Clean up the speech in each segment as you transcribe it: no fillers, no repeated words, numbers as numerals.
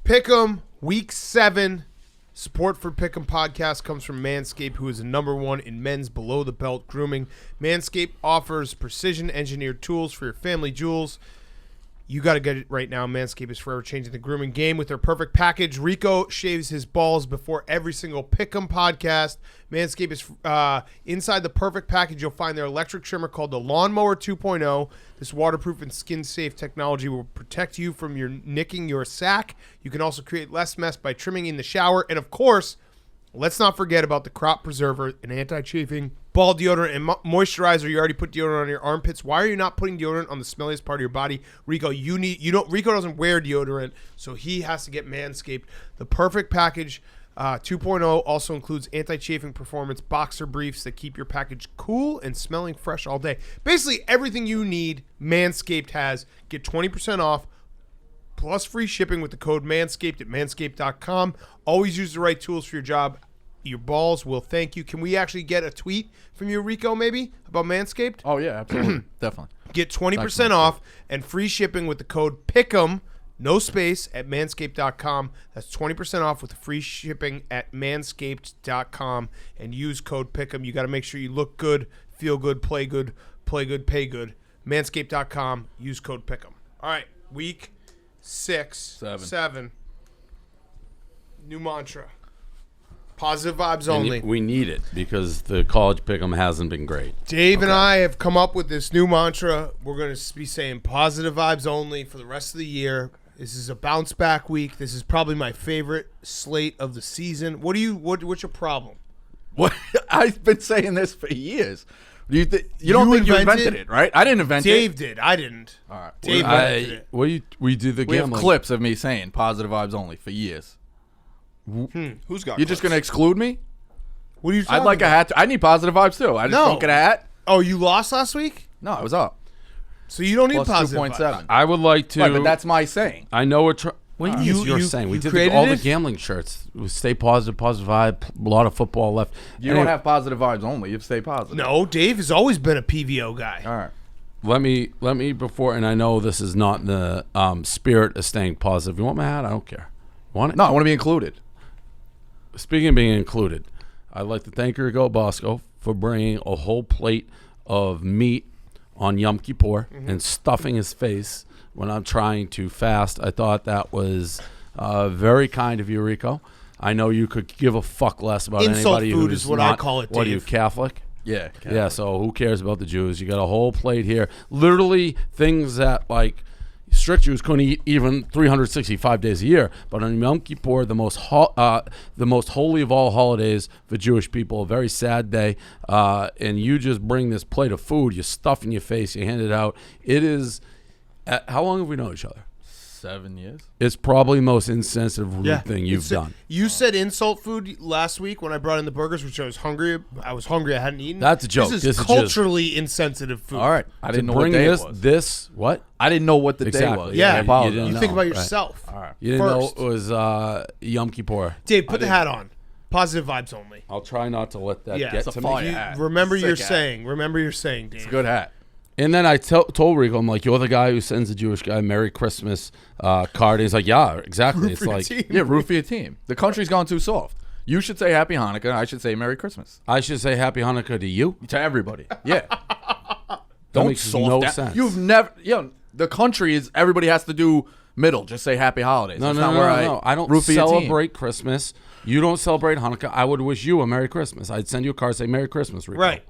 Pick'em, Week 7. Support for Pick'em Podcast comes from Manscaped, who is the #1 in men's below-the-belt grooming. Manscaped offers precision-engineered tools for your family jewels. You got to get it right now. Manscaped is forever changing the grooming game with their perfect package. Rico shaves his balls before every single Pick'em podcast. Manscaped is inside the perfect package. You'll find their electric trimmer called the Lawnmower 2.0. This waterproof and skin-safe technology will protect you from nicking your sack. You can also create less mess by trimming in the shower. And, of course, let's not forget about the Crop Preserver, an anti-chafing ball deodorant and moisturizer. You already put deodorant on your armpits. Why are you not putting deodorant on the smelliest part of your body? Rico, Rico doesn't wear deodorant, so he has to get Manscaped. The perfect package 2.0 also includes anti-chafing performance boxer briefs that keep your package cool and smelling fresh all day. Basically, everything you need, Manscaped has. Get 20% off plus free shipping with the code Manscaped at manscaped.com. Always use the right tools for your job. Your balls will thank you. Can we actually get a tweet from you, Rico, maybe, about Manscaped? Oh, yeah, absolutely. Definitely. Get 20% off and free shipping with the code PICK'EM, no space, at manscaped.com. That's 20% off with the free shipping at manscaped.com, and use code PICK'EM. You got to make sure you look good, feel good, play good, pay good. Manscaped.com, use code PICK'EM. All right, week 7. New mantra. Positive vibes only. We need it because the college pick'em hasn't been great. Dave and I have come up with this new mantra. We're going to be saying positive vibes only for the rest of the year. This is a bounce back week. This is probably my favorite slate of the season. What's your problem? What? I've been saying this for years. You don't think you invented it, right? I didn't invent it. Dave did. I didn't. All right. Dave invented it. We do the We gambling. have clips of me saying positive vibes only for years. Who's got You're just going to exclude me? What are you talking I'd like about? a hat. I need positive vibes, too. I just don't get a hat. Oh, you lost last week? No, I was up. So you don't need Plus positive 2.7. vibes. I would like to. Right, but that's my saying. I know what you're saying. We did created all the it? gambling shirts. We stay positive vibe. A lot of football left. You don't have positive vibes only. You stay positive. No, Dave has always been a PVO guy. All right. Let me before, and I know this is not in the spirit of staying positive. You want my hat? I don't care. Want it? No, I want to be included. Speaking of being included, I'd like to thank Rico Bosco for bringing a whole plate of meat on Yom Kippur and stuffing his face when I'm trying to fast. I thought that was very kind of you, Rico. I know you could give a fuck less about Insult anybody food who's is what not, I call it, what are you, Dave. Catholic? Yeah. Yeah, so who cares about the Jews? You got a whole plate here. Literally things that, like, strict Jews couldn't eat even 365 days a year. But on Yom Kippur, the most holy of all holidays for Jewish people, a very sad day, and you just bring this plate of food, you stuff in your face, you hand it out. It is, how long have we known each other? 7 years. It's probably the most insensitive, rude thing you've done. You said insult food last week when I brought in the burgers, which I was hungry. I hadn't eaten. That's a joke. This This is is culturally insensitive food. All right. I didn't know what Bring day this, it was. this, what? I didn't know what the day Exactly. was. Yeah, I you apologize. didn't You know. think about Right. yourself. All right. You didn't First. know it was Yom Kippur. Dave, put the hat on. Positive vibes only. I'll try not to let that Yeah, get it's a to fire me. hat. Remember Sick your hat. saying. Remember your saying, Dave. It's a good hat. And then I told Rico, I'm like, you're the guy who sends a Jewish guy Merry Christmas card. And he's like, yeah, exactly. It's for your like, team. Yeah, root for your team. The country's gone too soft. You should say Happy Hanukkah. I should say Merry Christmas I should say Happy Hanukkah to you. to everybody. Yeah. That Don't makes soft no down. sense. You've never. The country is. Everybody has to do middle. Just say Happy Holidays. No, That's no, not no, where no. I don't root for your team. celebrate Christmas. You don't celebrate Hanukkah. I would wish you a Merry Christmas. I'd send you a card, say Merry Christmas, Rico. Right.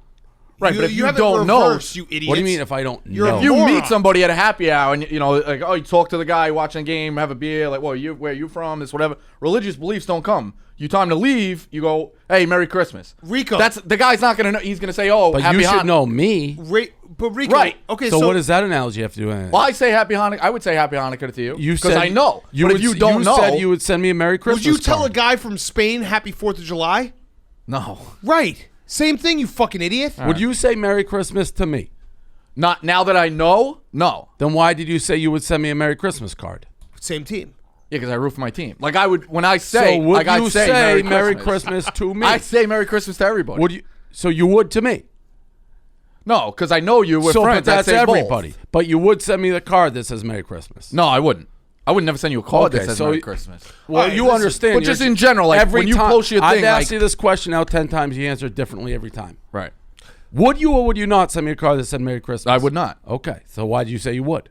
Right, but if you have it don't know, reversed, you idiots. What do you mean if I don't You're know? a You moron. meet somebody at a happy hour and, like, oh, you talk to the guy watching a game, have a beer, like, well, where are you from, this, whatever. Religious beliefs don't come. You time to leave, you go, hey, Merry Christmas. Rico. That's the guy's not going to know. He's going to say, oh, But Happy you should Hanukkah. know me. But Rico. Right. Okay, So what is that analogy have to do with anything? Well, I say Happy Hanukkah. I would say Happy Hanukkah to you. You Because said I know. But if you don't know. said you would send me a Merry Christmas Would you tell card. a guy from Spain Happy 4th of July? No. Right. Same thing, you fucking idiot. Would you say Merry Christmas to me? Not now that I know, no. Then why did you say you would send me a Merry Christmas card? Same team. Yeah, because I root for my team. Like I would, when I say, So would like I'd you say Merry Christmas to me? I say Merry Christmas to everybody. Would you? So you would to me? No, because I know you. We're So, friends. but that's I'd say both. everybody. But you would send me the card that says Merry Christmas. No, I wouldn't. I would never send you a card that Okay, says so Merry Christmas. Well, All right, you listen, understand. but just in general, like, every when you time, post your I've thing, asked like- you this question now 10 times. You answer it differently every time. Right. Would you or would you not send me a card that said Merry Christmas? I would not. Okay, so why did you say you would?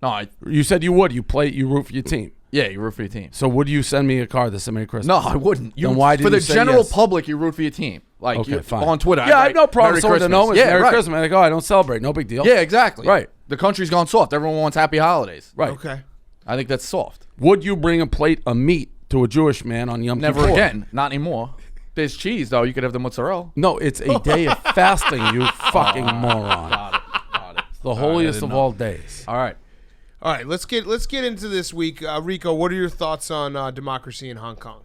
No, You said you would. You root for your team. yeah, you root for your team. So would you send me a card that said Merry Christmas? No, I wouldn't. Then why did for you the say general yes? public, you root for your team. Like Okay, you, fine. on Twitter. Yeah, I have write, no problem Merry someone to Christmas. know it's Yeah, Merry right. Christmas. Like, oh, I don't celebrate. No big deal. Yeah, exactly. Right. The country's gone soft. Everyone wants happy holidays. Right. Okay. I think that's soft. Would you bring a plate of meat to a Jewish man on Yom Kippur? Never again. Not anymore. There's cheese though. You could have the mozzarella. No, it's a day of fasting, you fucking moron. Got it. It's the holiest didn't of know. all days. All right. All right, let's get into this week. Rico, what are your thoughts on democracy in Hong Kong?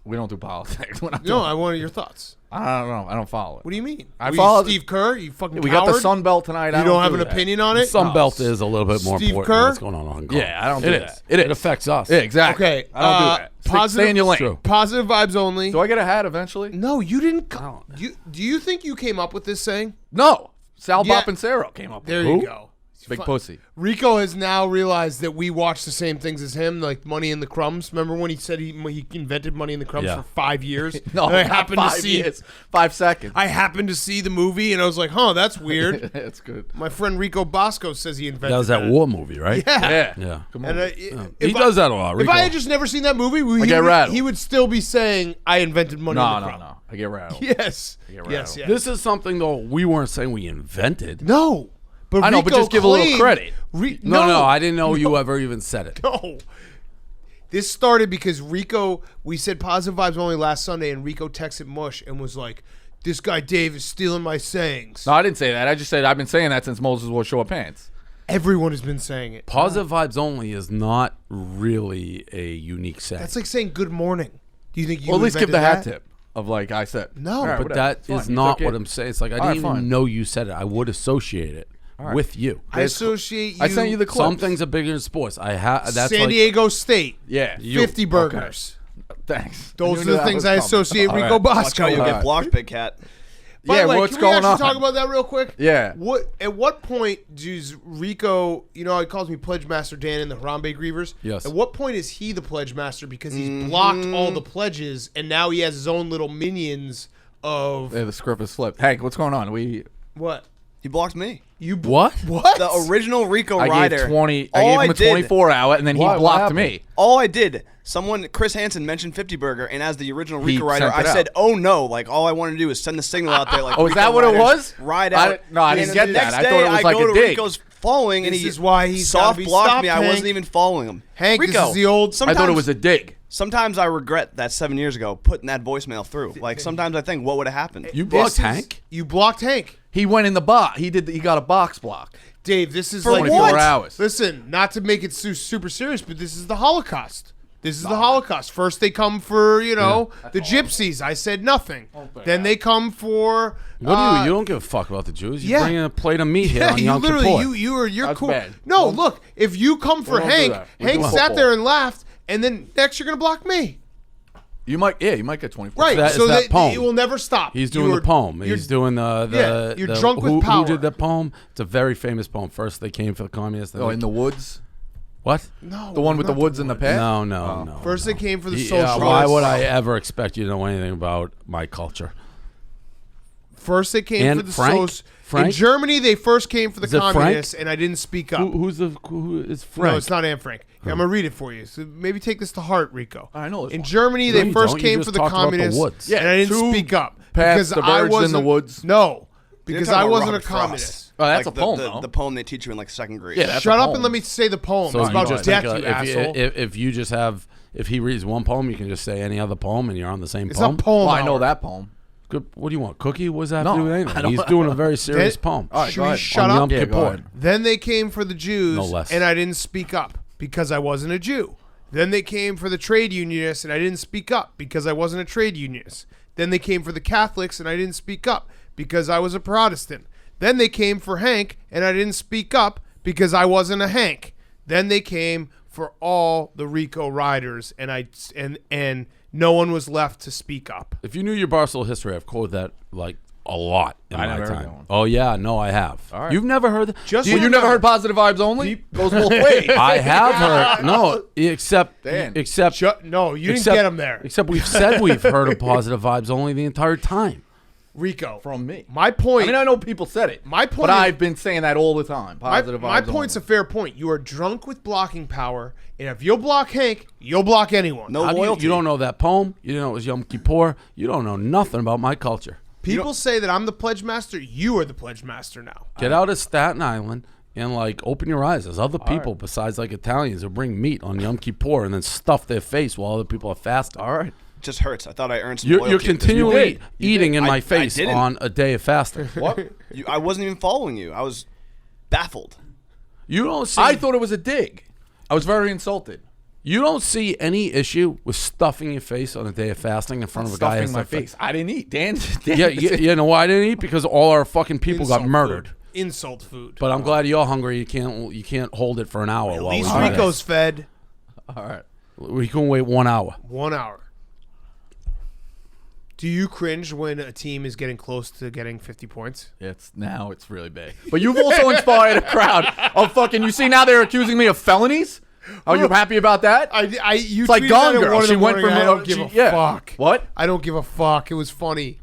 We don't do politics. We're not No, doing I wanted your thoughts. I don't know. I don't follow it. What do you mean? I Were you follow- Steve Kerr. You fucking We got the coward? Sun Belt tonight. I You don't have do an that. opinion on it? Sun Belt is a little bit more Steve important Kerr? than what's going on in Hong Kong. Yeah, I don't do It that. is. It It is. affects us. Yeah, exactly. Okay, I don't do that. positive- Stay in your lane. True. Positive vibes only. Do I get a hat eventually? No, you didn't. Do you think you came up with this saying? No. Sal Yeah. Bop and Sarah came up with There it. you Who? go. Big Fu- pussy. Rico has now realized that we watch the same things as him, like Money in the Crumbs. Remember when he said he invented Money in the Crumbs Yeah. for 5 years? No, And I not happened to 5 see. years. 5 seconds. I happened to see the movie, and I was like, "Huh, that's weird." That's good. My friend Rico Bosco says he invented That was that war movie, right? Yeah. Yeah. Yeah. Come on. And He does that a lot. If Rico. I had just never seen that movie, get rattled. he would still be saying, "I invented Money in No, the no, Crumbs." no. I get rattled. Yes. get Yes. rattled. Yes. This is something, though, we weren't saying we invented. No. But I know, but Rico just give a little claimed- credit. No, I didn't know you ever even said it. No. This started because Rico, we said positive vibes only last Sunday, and Rico texted Mush and was like, "This guy Dave is stealing my sayings." No, I didn't say that. I just said I've been saying that since Moses wore short pants. Everyone has been saying it. Positive vibes only is not really a unique saying. That's like saying good morning. Do you think you Or at least give the invented hat that? tip of like I said. No, All right, but whatever. that It's fine. is You not took what it. I'm saying. It's like I All right, didn't even fine. know you said it. I would associate it with you. I associate you. I sent you the clips. Some things are bigger than sports. That's San like Diego State, Yeah. 50 burgers. Thanks. Those I are knew the that things was I coming. associate All Rico right. Bosco Watch how you with. get blocked, Big Cat. By Yeah, the way, what's can we going actually on? talk about that real quick? Yeah. At what point does Rico, you know, he calls me Pledge Master Dan in the Harambe Grievers? Yes. At what point is he the Pledge Master because he's blocked all the pledges and now he has his own little minions of Yeah, the script is flipped. Hank, what's going on? what? He blocked me. what? What? The original Rico I rider. gave 20. I All gave him a did- 24 hour, and then Why? he What blocked happened? me. All I did, Chris Hansen mentioned 50 Burger, and as the original He Rico rider, sent I it out. said, "Oh no!" Like all I wanted to do is send the signal out there. Like, Oh, is Rico that what it riders was? Ride I out. didn't- no, I And didn't then get the that. next I day, thought it was like go a to dig. Rico's following, and This he is why he's gotta soft be blocked stopped, me. I Hank. wasn't even following him. Hank, Rico, this is the old. I Sometimes, thought it was a dig. Sometimes I regret that 7 years ago putting that voicemail through. Like sometimes I think, what would have happened? You This blocked is- Hank? You blocked Hank. He went in the box. He got a box block. Dave, this is For like 24 hours. Listen, not to make it super serious, but this is the Holocaust. This is the Holocaust. First they come for, the gypsies. I said nothing. Then they come for What do you don't give a fuck about the Jews. You yeah. bring in a plate of meat here Yeah, on you Yom literally Kippur. you're That's cool. bad. No, look, if you come for don't do Hank, that. We Hank do sat football. there and laughed, and then next you're gonna block me. You might get 24. Right. That- so it's that that poem. it will never stop. He's doing the poem. He's doing the Yeah, you're drunk with who power. did the poem? It's a very famous poem. First they came for the communists. Then Oh, they- in the woods. what? No, The one with the not woods in the past. No. First they came for the Yeah, socialists. why would I ever expect you to know anything about my culture? First they came And for the Frank? In Frank? Germany, they first came for the Is it Frank? communists, and I didn't speak up. Who is Frank? No, it's not Anne Frank. Here, I'm gonna read it for you. So maybe take this to heart, Rico. I know this In one. Germany, No, they you first don't. You came just for the talked about the communists, woods. and I didn't two speak up past because the I birds in wasn't the woods. No, because talking I about wasn't a Robert Frost. communist. Oh, that's Like a poem, the, though. the poem they teach you in like second grade. Yeah, that's Shut a up poem. and let me say the poem. So it's you about just death, think, you asshole. if you just have, if he reads one poem, you can just say any other poem, and you're on the same It's poem. a poem. Well, I know hour. that poem. Good. What do you want? Cookie? What does that have No, to do with I anything? don't- He's doing a very serious Then- poem. All right, Should go we ahead. shut On up? Yom Yeah, go Kippur. ahead. Then they came for the Jews, No less. and I didn't speak up because I wasn't a Jew. Then they came for the trade unionists, and I didn't speak up because I wasn't a trade unionist. Then they came for the Catholics, and I didn't speak up because I was a Protestant. Then they came for Hank, and I didn't speak up because I wasn't a Hank. Then they came for all the Rico riders, and no one was left to speak up. If you knew your Barstool history, I've quoted that like a lot in I my never heard time. that one. Oh yeah, no, I have. All right. You've never heard that? Just You never heard positive vibes only? Goes both ways. I have heard. No, except Dan. No, you didn't except- get him there. Except we've said we've heard of positive vibes only the entire time. Rico. From me. My point. I mean, I know people said it. My point But is- I've been saying that all the time. Positive my vibes point's a only. fair point. You are drunk with blocking power, and if you'll block Hank, you'll block anyone. No How do you, loyalty. you don't know that poem. You didn't know it was Yom Kippur. You don't know nothing about my culture. People say that I'm the pledge master. You are the pledge master now. Get out of Staten Island and like open your eyes. There's other people besides like Italians who bring meat on Yom Kippur and then stuff their face while other people are fasting. All right. Just hurts. I thought I earned some You're loyalty. at this continually point. eating in I- my I face didn't. on a day of fasting. What? I wasn't even following you. I was baffled. You don't see. I thought it was a dig. I was very insulted. You don't see any issue with stuffing your face on a day of fasting in front of a guy. Stuffing my face. I didn't eat. Dan. Yeah, you know why I didn't eat? Because all our fucking people got Insult murdered. food. Insult food. But I'm glad you're hungry. You can't hold it for an hour. At while least we do Rico's fed. All right. this. We can wait 1 hour. 1 hour. Do you cringe when a team is getting close to getting 50 points? It's really big. But you've also inspired a crowd of fucking. You see now they're accusing me of felonies. Are you happy about that? You It's like tweeted Gone that at Girl. 1 in She the went morning. from I don't give a yeah. fuck. What? I don't give a fuck. It was funny.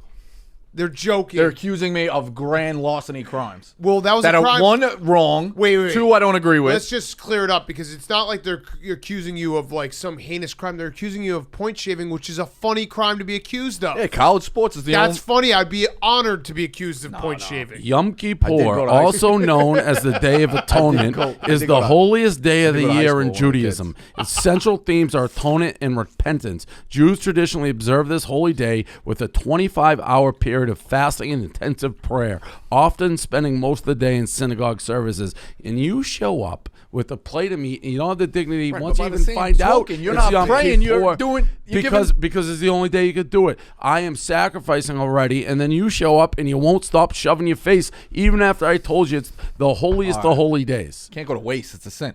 They're joking. They're accusing me of grand larceny crimes. well, that was That a are crime. one wrong. Wait. Two I don't agree with. Let's just clear it up because it's not like they're accusing you of like some heinous crime. They're accusing you of point shaving, which is a funny crime to be accused of. Yeah, college sports is the That's only. funny. I'd be honored to be accused of point shaving. Yom go Kippur, to high also known as the Day of Atonement, is did the go to- holiest day of the go to high year school in when we were Judaism. Its central themes are atonement and repentance. Jews traditionally observe this holy day with a 25-hour period of fasting and intensive prayer, often spending most of the day in synagogue services. And you show up with a plate of meat, and you don't have the dignity Right, once but you by the even same find out token, you're it's not Yom praying, you're Kippur doing- you're because it's the only day you could do it. I am sacrificing already, and then you show up and you won't stop shoving your face even after I told you it's the holiest of holy days. Can't go to waste. It's a sin.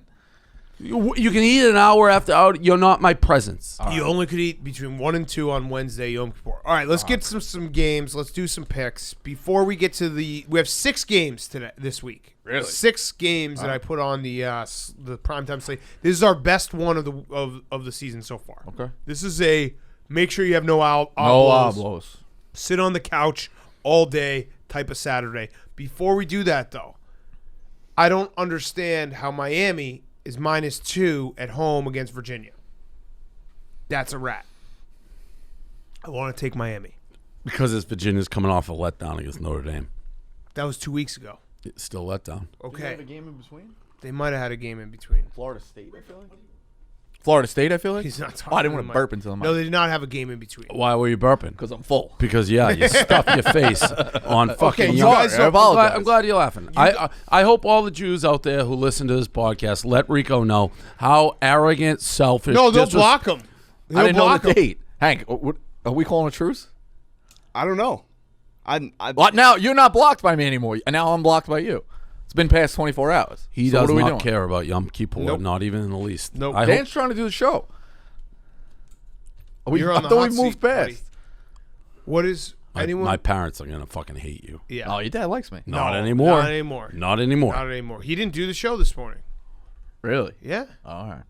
You can eat an hour after hour. You're not my presence. You only could eat between 1 and 2 on Wednesday, Yom Kippur. All right, let's get some games. Let's do some picks. Before we get to we have 6 games this week. Really? 6 games that I put on the primetime slate. This is our best one of the season so far. Okay. This is a make sure you have no No oblos. oblos. Sit on the couch all day type of Saturday. Before we do that, though, I don't understand how Miami is -2 at home against Virginia. That's a rat. I want to take Miami. Because it's Virginia's coming off a letdown against Notre Dame. That was 2 weeks ago. It's still letdown. Okay. game in between? They might have had a game in between. Florida State, I feel like. Florida State, I feel like. He's not talking. Oh, I didn't to want to Mike. burp until I'm No, they did not have a game in between. Why were you burping? because I'm full. Because you stuff your face on fucking. you Yom- guys I apologize. I'm glad you're laughing. I hope all the Jews out there who listen to this podcast let Rico know how arrogant, selfish. No, they'll block him. I didn't know the date. Hank, are we calling a truce? I don't know. I What now? You're not blocked by me anymore, and now I'm blocked by you. It's been past 24 hours. He So does what are we not doing? care about Yom Kippur, Nope. not even in the least. Nope. I Dan's hope, trying to do the show. You're on the I thought hot we seat, moved buddy. past. What is anyone? my parents are gonna fucking hate you. yeah. Oh, your dad likes me. Not No, anymore. Not anymore. Not anymore. Not anymore. He didn't do the show this morning. Really? Yeah. Oh, all right.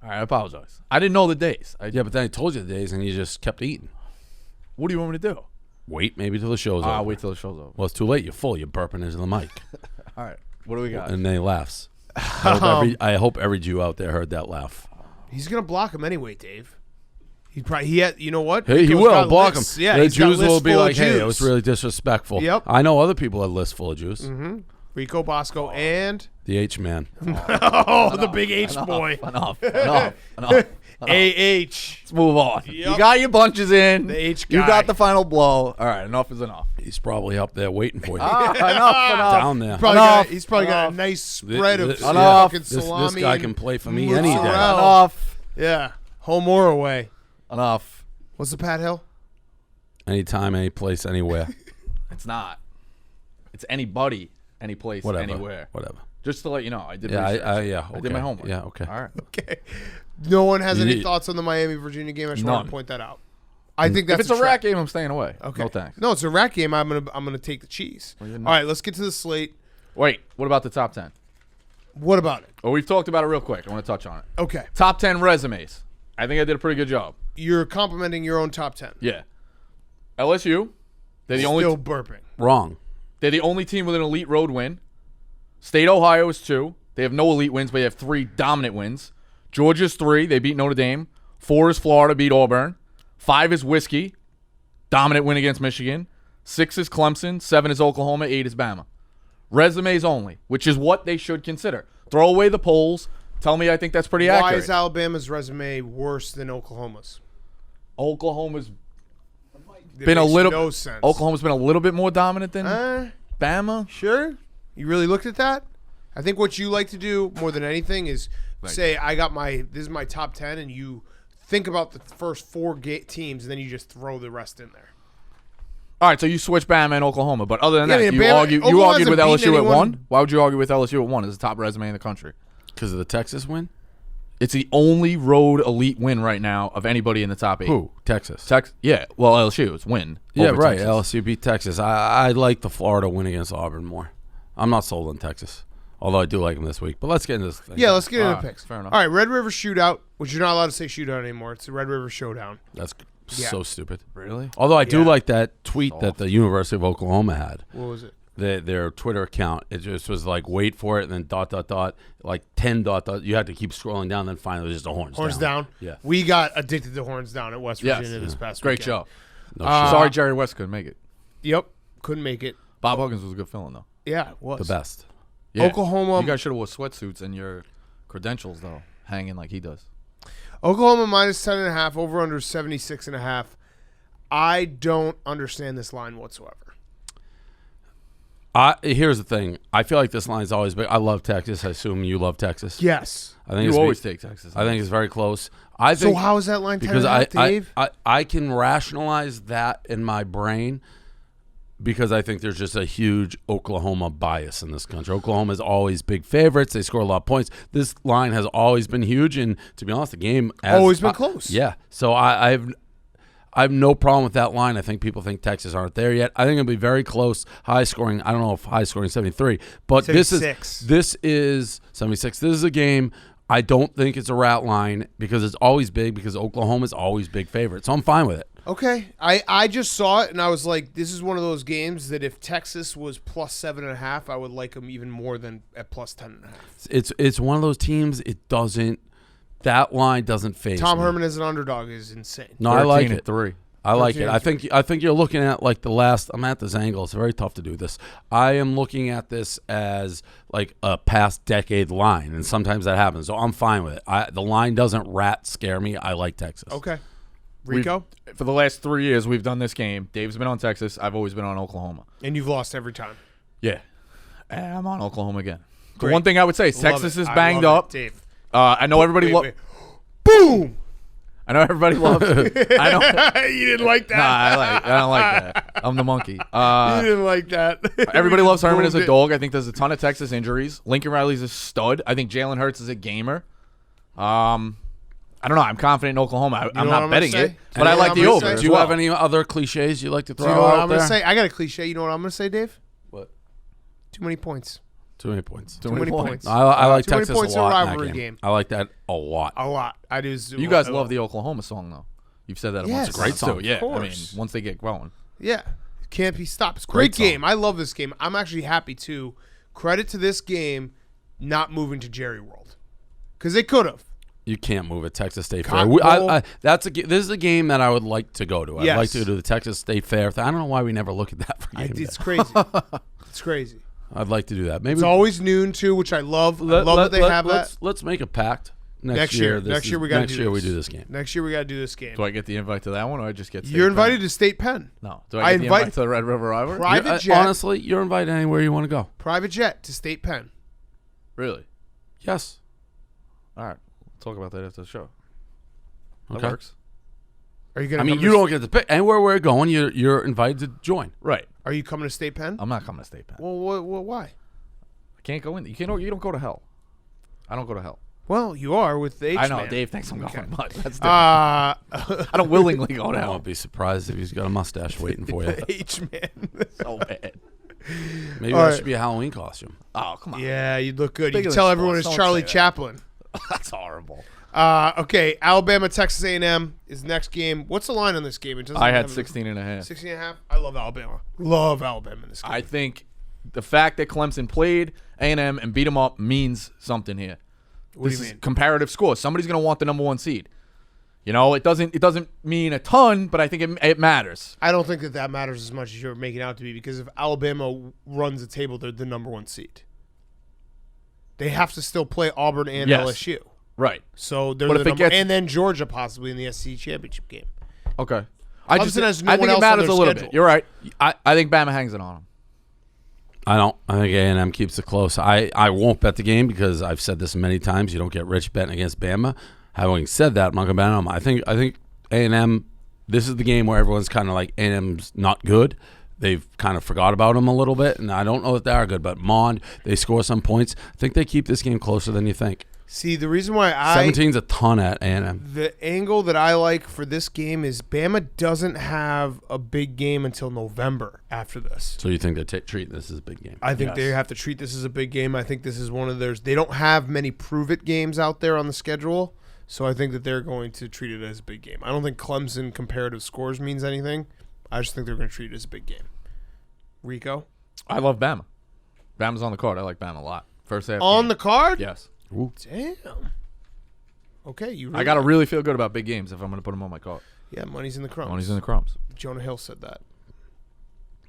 All right, I apologize. I didn't know the days. Yeah, but then I told you the days, and you just kept eating. What do you want me to do? Wait, maybe till the show's over. I'll wait till the show's over. Well, it's too late. You're full. You're burping into the mic, All right. What do we got? and then he laughs. I hope every Jew out there heard that laugh. He's gonna block him anyway, Dave. He probably you know what? Hey, he Rico's will got block lists. him. Yeah, the he's got Jews will lists be full of like, "Hey, it Jews. was really disrespectful." Yep. I know other people have lists full of Jews. Mm-hmm. Rico Bosco and The H man. the big H boy. Enough. Enough. AH. Let's move on. Yep. You got your bunches in. The H You guy. got the final blow. All right, enough is enough. He's probably up there waiting for you Enough. down there. He's probably got a Enough. nice spread of This- fucking This salami. guy and can play for me any day. mozzarella. Enough. Yeah, home or away. Enough. What's the Pat Hill? Anytime, any place, anywhere. It's not. It's anybody, any place, Whatever. anywhere. Whatever. Just to let you know, I did Yeah, research. yeah. I did my okay. homework. Yeah, okay. All right. Okay. No one has You any need- thoughts on the Miami Virginia game. I just want None. to point that out. I think that's If it's a trap. rat game, I'm staying away. Okay. No thanks. No, it's a rat game. I'm gonna take the cheese. Well, you're All not. right, let's get to the slate. Wait, what about the top 10? What about it? Oh, we've talked about it real quick. I want to touch on it. Okay, Top 10 resumes. I think I did a pretty good job. you're complimenting your own top 10. Yeah. LSU. They're the Still only. burping. Wrong. They're the only team with an elite road win. State Ohio is 2. They have no elite wins, but they have 3 dominant wins. Georgia's 3. They beat Notre Dame. 4 is Florida, beat Auburn. 5 is Whiskey. Dominant win against Michigan. 6 is Clemson. 7 is Oklahoma. 8 is Bama. Resumes only, which is what they should consider. Throw away the polls. Tell me I think that's pretty Why accurate. is Alabama's resume worse than Oklahoma's? Oklahoma's It been a makes little. no sense. Oklahoma's been a little bit more dominant than Bama. Sure. You really looked at that? I think what you like to do more than anything is say, this is my top 10, and you think about the first 4 teams, and then you just throw the rest in there. All right, so you switch Bama and Oklahoma, but other than Yeah, that, I mean, you Oklahoma argued with hasn't beaten LSU at anyone. 1. Why would you argue with LSU at 1 as the top resume in the country? Because of the Texas win? It's the only road elite win right now of anybody in the top 8. Who? Texas. Yeah, well, LSU, it's win. Yeah, over right. Texas. LSU beat Texas. I like the Florida win against Auburn more. I'm not sold on Texas, although I do like them this week. But let's get into this thing. Yeah, let's get into All right, picks. fair enough. All right, Red River Shootout, which you're not allowed to say shootout anymore. It's the Red River Showdown. That's Yeah. so stupid. Really? Although I do Yeah. like that tweet that the University of Oklahoma had. What was it? Their Twitter account. It just was like, wait for it, and then ... like 10 ... You had to keep scrolling down, then finally it was just a Horns down. Yeah. We got addicted to Horns Down at West Yes. Virginia this past Great weekend. show. No Sorry Jerry West couldn't make it. Yep. Couldn't make it. Bob Huggins was a good fill-in, though. Yeah, it was. the best. Yeah. Oklahoma. You guys should have wore sweatsuits and your credentials, though, hanging like he does. Oklahoma minus 10.5, over under 76.5. I don't understand this line whatsoever. Here's the thing. I feel like this line's always big. I love Texas. I assume you love Texas. Yes. I think You it's always take Texas. I think it's very close. I So think how is that line 10.5, because Dave? I can rationalize that in my brain because I think there's just a huge Oklahoma bias in this country. Oklahoma is always big favorites. They score a lot of points. This line has always been huge, and to be honest, the game has Always been close. Yeah, so I have no problem with that line. I think people think Texas aren't there yet. I think it'll be very close, high scoring. I don't know if high scoring 73, but 76. this is 76. This is a game. I don't think it's a rat line because it's always big because Oklahoma's always big favorite. So I'm fine with it. Okay. I just saw it, and I was like, this is one of those games that if Texas was plus 7.5, I would like them even more than at plus 10.5. It's one of those teams. That line doesn't phase Tom me. Herman as an underdog is insane. No, I like 13 it. 3. I like 13 it. I think you're looking at like the last. I'm at this angle. It's very tough to do this. I am looking at this as like a past decade line, and sometimes that happens. So I'm fine with it. The line doesn't rat scare me. I like Texas. Okay. Rico? For the last 3 years, we've done this game. Dave's been on Texas. I've always been on Oklahoma. And you've lost every time. Yeah. And I'm on Oklahoma again. The Great. one thing I would say is Love Texas it. is I banged love up. it, Dave. I know everybody loves. Wait. Boom! I know everybody loves. I know. You didn't like that. I don't like that. I'm the monkey. You didn't like that. Everybody loves Herman as a Boomed it. dog. I think there's a ton of Texas injuries. Lincoln Riley's a stud. I think Jalen Hurts is a gamer. I don't know. I'm confident in Oklahoma. I'm know what not I'm betting gonna it, say? but You I know like what the I'm gonna over. say? as Do you well. have any other cliches you like to Do throw you know what out I'm there? going to say? I got a cliche. You know what I'm going to say, Dave? What? Too many points. Too many points. Too many many points. points. I like Too many Texas points a in a lot in rivalry that game. I like that a lot. A lot. I do. You guys love the Oklahoma song, though. You've said that a Yes. bunch of Great times, song. too. Yeah, Of I mean, course. once they get going. Yeah. Can't be stopped. It's a great Great game. I love this game. I'm actually happy, too. Credit to this game not moving to Jerry World. Because they could have. You can't move it. Texas State Fair. Cotton Bowl. This is a game that I would like to go to. I'd Yes. like to go to the Texas State Fair. I don't know why we never look at that for games. It's crazy. It's crazy. I'd like to do that. Maybe It's always noon, too, which I love. I love that they have that. Let's make a pact. Next year. This Next is- year we got to next do year this. we do this game. Next year we got to do this game. Do I get the invite to that one, or I just get? State You're Penn? invited to State Penn. No. Do I I get the invite- invite to the Red River Rivalry? Private jet. Honestly, you're invited anywhere you want to go. Private jet to State Penn. Really? Yes. All right. We'll talk about that after the show. That Okay. works. Are you going I mean, you don't get to pick anywhere we're going. You're invited to join. Right. Are you coming to State Penn? I'm not coming to State Penn. Well, why? I can't go in. You don't go to hell. I don't go to hell. Well, you are with the H. I know man. Dave thinks I'm going, but that's different. I I don't willingly go I down. won't be surprised if he's got a mustache waiting for you. H man. So bad. Maybe All that right. should be a Halloween costume. Oh, come on. Yeah, you'd look good. You Bigger can than tell everyone sports. it's Don't Charlie say that. Chaplin. That's horrible. Okay, Alabama, Texas A&M is next game. What's the line on this game? It doesn't I had have 16 and a half. 16 and a half. I love Alabama. Love Alabama in this game. I think the fact that Clemson played A&M and beat them up means something here. What do This you is mean? comparative score. Somebody's going to want the number 1 seed. You know, it doesn't mean a ton, but I think it matters. I don't think that matters as much as you're making out to be, because if Alabama runs the table, they're the number 1 seed. They have to still play Auburn and Yes. LSU. Right. So they're But the if it number, gets- and then Georgia possibly in the SEC championship game. Okay. Clemson has no I one think else it on matters their a little schedule. bit. You're right. I think Bama hangs it on them. I don't. I think A&M keeps it close. I won't bet the game because I've said this many times. You don't get rich betting against Bama. Having said that, I'm not going to bet on them. I think A&M, this is the game where everyone's kind of like, A&M's not good. They've kind of forgot about them a little bit, and I don't know that they are good. But Mond, they score some points. I think they keep this game closer than you think. See, the reason why 17's a ton at A&M. the angle that I like for this game is Bama doesn't have a big game until November after this. So you think they're treating this as a big game? I think Yes. they have to treat this as a big game. I think this is one of theirs. They don't have many prove-it games out there on the schedule, so I think that they're going to treat it as a big game. I don't think Clemson comparative scores means anything. I just think they're going to treat it as a big game. Rico? I love Bama. Bama's on the card. I like Bama a lot. First half. On game. the card? Yes. Ooh. Damn. Okay, you really I got to really feel good about big games if I'm going to put them on my card. Yeah, money's in the crumbs. Money's in the crumbs. Jonah Hill said that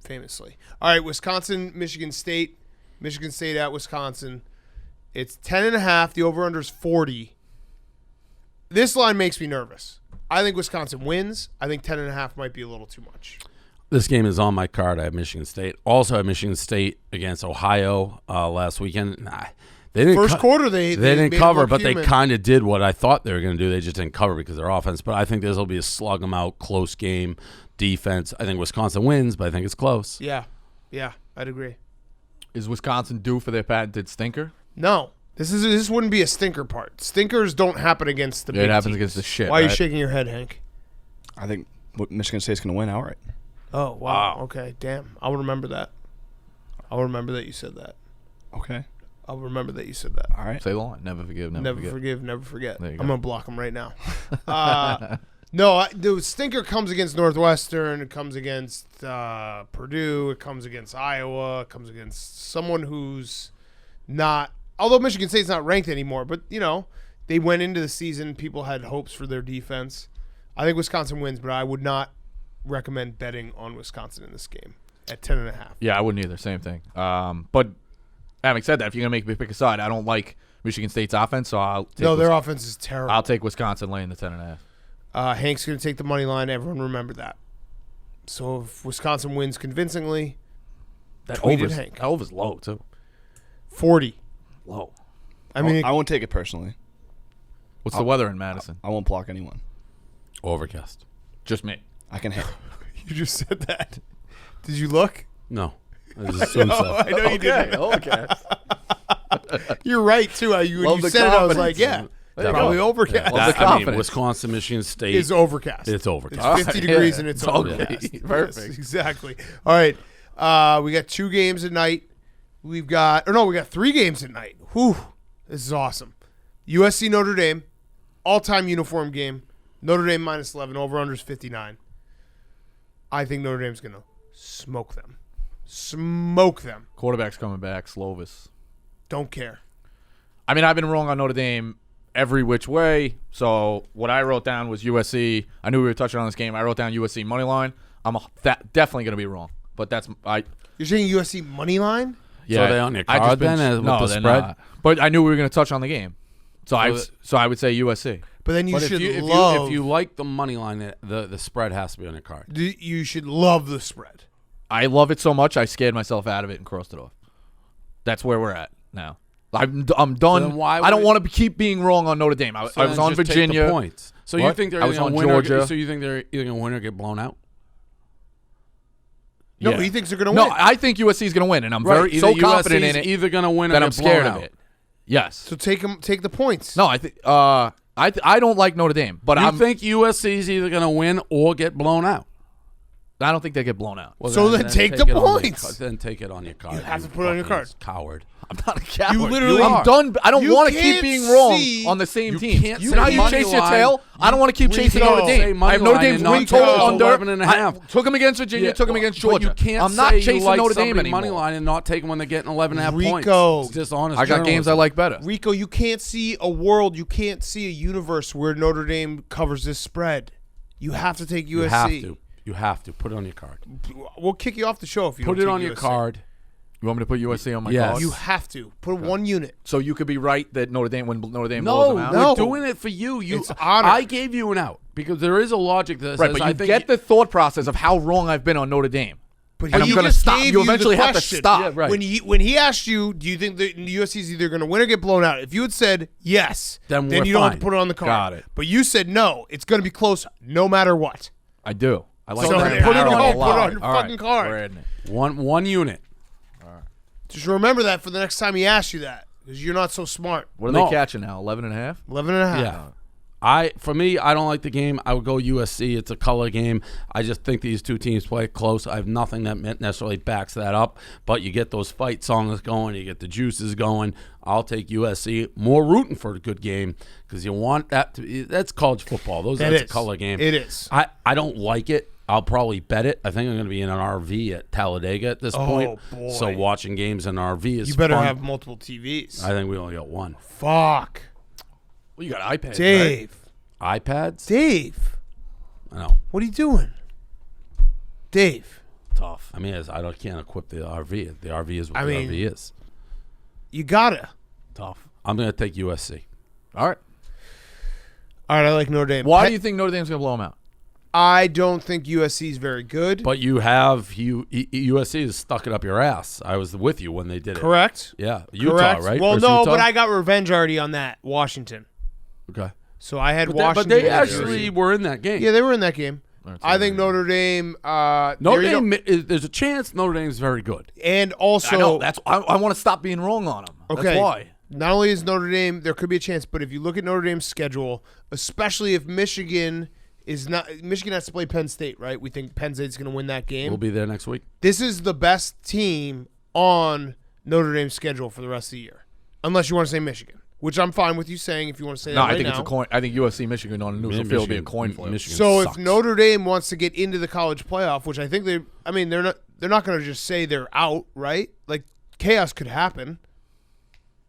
famously. All right, Wisconsin, Michigan State. Michigan State at Wisconsin. It's 10.5. The over-under is 40. This line makes me nervous. I think Wisconsin wins. I think 10.5 might be a little too much. This game is on my card. I have Michigan State. Also, I have Michigan State against Ohio last weekend. They didn't First quarter, they didn't made it cover, look but they human. kind of did what I thought they were going to do. They just didn't cover because of their offense. But I think this will be a slug 'em out, close game, defense. I think Wisconsin wins, but I think it's close. Yeah, I'd agree. Is Wisconsin due for their patented stinker? No, this wouldn't be a stinker part. Stinkers don't happen against the Yeah, big it happens teams. against the shit. Why are you right? shaking your head, Hank? I think Michigan State's going to win outright. Oh, wow. Okay, damn. I'll remember that. I'll remember that you said that. Okay. I'll remember that you said that. All right. Say the line. Never forgive, never, Never forget. forgive, never forget. There you I'm go. going to block him right now. No, the stinker comes against Northwestern. It comes against Purdue. It comes against Iowa. It comes against someone who's not – although Michigan State's not ranked anymore. But, you know, they went into the season. People had hopes for their defense. I think Wisconsin wins, but I would not recommend betting on Wisconsin in this game at 10.5. Yeah, I wouldn't either. Same thing. But having said that, if you're gonna make me pick a side, I don't like Michigan State's offense, so I'll take No, their offense is terrible. I'll take Wisconsin laying the 10.5. Hank's going to take the money line. Everyone remember that. So if Wisconsin wins convincingly, tweeted Hank. That over's low too. 40. Low. I mean, I won't take it personally. What's the weather in Madison? I won't block anyone. Overcast. Just me. I can hit. you just said that. Did you look? No. I just assumed so. I know you did. Okay. You're right, too. When Love you the said it, I was confidence. like, yeah. There you Probably go. overcast. Love the I mean, confidence. Wisconsin, Michigan State. It's overcast. It's overcast. It's 50 degrees Yeah. and it's It's ugly. overcast. Perfect. Yes, exactly. All right. We got 2 games at night. We got 3 games at night. Whew. This is awesome. USC Notre Dame, all-time uniform game. Notre Dame minus 11, over-under is 59. I think Notre Dame's going to smoke them. Smoke them. Quarterback's coming back. Slovis. Don't care. I mean, I've been wrong on Notre Dame every which way. So what I wrote down was USC. I knew we were touching on this game. I wrote down USC money line. I'm definitely going to be wrong. But You're saying USC money line? So are they on your I just card been- then, with no, the they're spread? not. But I knew we were going to touch on the game. So I would say USC. But then you But should if you like the money line, the spread has to be on your card. you should love the spread. I love it so much I scared myself out of it and crossed it off. That's where we're at now. I'm done. then why I don't would- want to keep being wrong on Notre Dame. I was then on just take the Virginia. points. So you What? think they're I either was going on to win Georgia. so you think they're either going to win or get blown out? No, Yeah. he thinks they're going to No, win. I think USC is going to win, and I'm Right. so confident USC in it either going to win or that get I'm scared blown of out. it. Yes. So take the points. No, I think I don't like Notre Dame, but I think USC is either going to win or get blown out. I don't think they get blown out. Well, So then take the it on your points. ca- Then take it on your card. You have to put it on your fucking card. Coward. I'm not a coward. You literally I'm are. done. I don't You want to keep can't being wrong see- on the same You team. can't You say know how you money chase your line. tail? I don't want to keep chasing Rico. Notre Say Dame. money I have Notre line Dame's and not win take total the under. 11 and a half. I took them against Virginia. Took them against but Georgia. you can't I'm not say chasing you like Notre Dame somebody anymore. money line and not take them when they're getting 11 and a half points. Rico. It's dishonest I got games I journalism. like better. Rico, you can't see a world, you can't see a universe where Notre Dame covers this spread. You have to take USC. You have to. You have to. Put it on your card. We'll kick you off the show if you Put don't it take on your USC. card. You want me to put USC on my Yes. card? You have to. Put one unit. So you could be right that Notre Dame when Notre Dame blows No, them out. no. we're doing it for you. It's honor. I gave you an out because there is a logic to this. Right, but you get the thought process of how wrong I've been on Notre Dame. But And he I'm gonna just stop. gave You the eventually have to question. stop. Yeah, right. When he asked you, do you think the USC is either going to win or get blown out? If you had said yes, Then then we're you don't have fine. to put it on the card. Got it. But you said no, it's going to be close no matter what. I do. I like So Notre then Dame put it a on- lot. put it on your All right, fucking card. we're adding it. one unit. Just remember that for the next time he asks you that, because you're not so smart. What are No. they catching now? 11 and a half? 11 and a half. Yeah. For me, I don't like the game. I would go USC. It's a color game. I just think these two teams play close. I have nothing that necessarily backs that up. But you get those fight songs going. You get the juices going. I'll take USC. More rooting for a good game because you want that to be. That's college football. That's a color game. It is. I don't like it. I'll probably bet it. I think I'm going to be in an RV at Talladega at this point. Boy. So watching games in an RV is You better fun. have multiple TVs. I think we only got one. Fuck. Well, you got iPads, Dave. iPads? Dave. I know. What are you doing? Dave. Tough. I mean, I can't equip the RV. The RV is what I the mean- RV is. You gotta. Tough. I'm going to take USC. All right. All right, I like Notre Dame. Why do you think Notre Dame's going to blow them out? I don't think USC is very good. But USC is stuck it up your ass. I was with you when they did it. Correct. Yeah, Utah, Correct. right? Well, Versus no, Utah? but I got revenge already on that. Washington. Okay. So I had But Washington. they over actually USC. were in that game. Yeah, they were in that game. That's I think all right. Notre Dame. Notre there you Dame. There's a chance Notre Dame is very good. go. And also, I know. I want to stop being wrong on them. okay. That's why. Not only is Notre Dame, there could be a chance, but if you look at Notre Dame's schedule, especially if Michigan has to play Penn State, right? We think Penn State's going to win that game. We'll be there next week. This is the best team on Notre Dame's schedule for the rest of the year, unless you want to say Michigan, which I'm fine with you saying if you want to say No, that I right think now. it's a coin. I think USC Michigan on a neutral field will be a coin flip. Michigan So sucks. if Notre Dame wants to get into the college playoff, which I think they're not going to just say they're out, right? Like chaos could happen.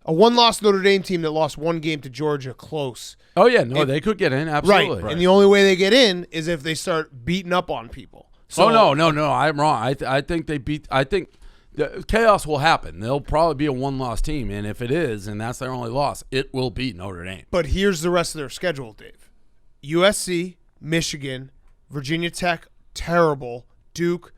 A one-loss Notre Dame team that lost one game to Georgia close. Oh yeah, no, they could get in absolutely. Right. And the only way they get in is if they start beating up on people. So, no, I'm wrong. I think they beat. I think the chaos will happen. They'll probably be a one-loss team, and if it is, and that's their only loss, it will beat Notre Dame. But here's the rest of their schedule, Dave. USC, Michigan, Virginia Tech, terrible. Duke,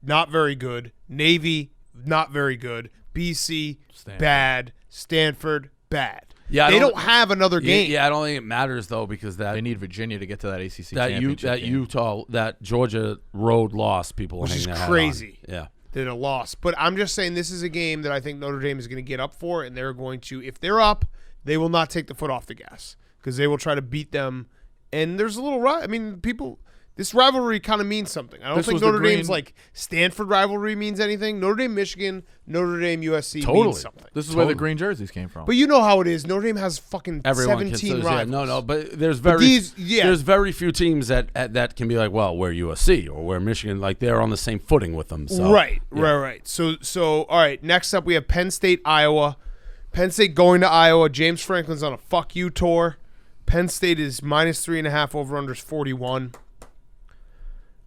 not very good. Navy, not very good. BC, Stanford. bad. Stanford, bad. Yeah, they don't have another Yeah, game. yeah, I don't think it matters though because They need Virginia to get to that ACC that championship game. Utah, that Georgia road loss, people Which hang is their hat on. crazy. Yeah. Did a loss. But I'm just saying this is a game that I think Notre Dame is going to get up for, and they're going to, if they're up, they will not take the foot off the gas because they will try to beat them. And there's a little, I mean, this rivalry kind of means something. I don't This think was the Notre Dame's green- like Stanford rivalry means anything. Notre Dame, Michigan, Notre Dame, USC Totally. means something. This is where the Totally. green jerseys came from. But you know how it is. Notre Dame has fucking Everyone 17 considers, rivals. no, but there's But very yeah. there's very few teams that can be like, well, we're USC or we're Michigan, like they're on the same footing with them. So, Right. yeah. So all right, next up we have Penn State, Iowa. Penn State going to Iowa. James Franklin's on a fuck you tour. Penn State is -3.5, over-unders 41.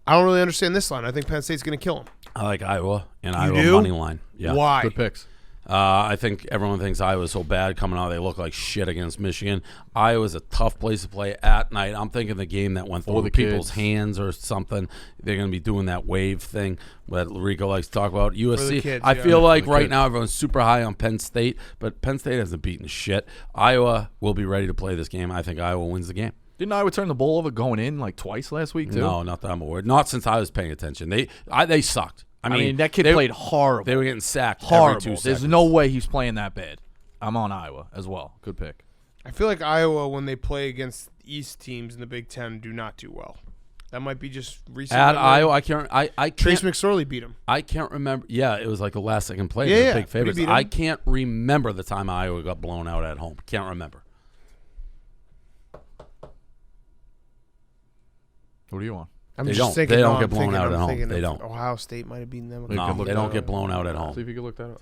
I don't really understand this line. I think Penn State's going to kill them. I like Iowa and You Iowa do? money line. Yeah. Why? Good picks. I think everyone thinks Iowa's so bad coming out. They look like shit against Michigan. Iowa's a tough place to play at night. I'm thinking the game that went For through the people's kids. hands or something. They're going to be doing that wave thing that Rico likes to talk about. USC. kids, I yeah. feel like the right kids. now everyone's super high on Penn State, but Penn State hasn't beaten shit. Iowa will be ready to play this game. I think Iowa wins the game. Didn't Iowa turn the ball over going in like twice last week too? No, not that I'm aware. Not since I was paying attention. They sucked. I mean that kid they- played horrible. They were getting sacked horrible. every 2 There's seconds. no way he's playing that bad. I'm on Iowa as well. Good pick. I feel like Iowa, when they play against East teams in the Big Ten, do not do well. That might be just recent. At memory. Iowa, I can't. Trace McSorley beat him. I can't remember. Yeah, it was like the last second play. Yeah, They were yeah, big but he favorites. beat 'em. I can't remember the time Iowa got blown out at home. Can't remember. What do you want? I'm They just don't. thinking. They don't no, get I'm blown thinking- out I'm at home. thinking They of don't. Ohio State might have beaten them. We No, could look they that don't up. get blown out at home. See if you can look that up.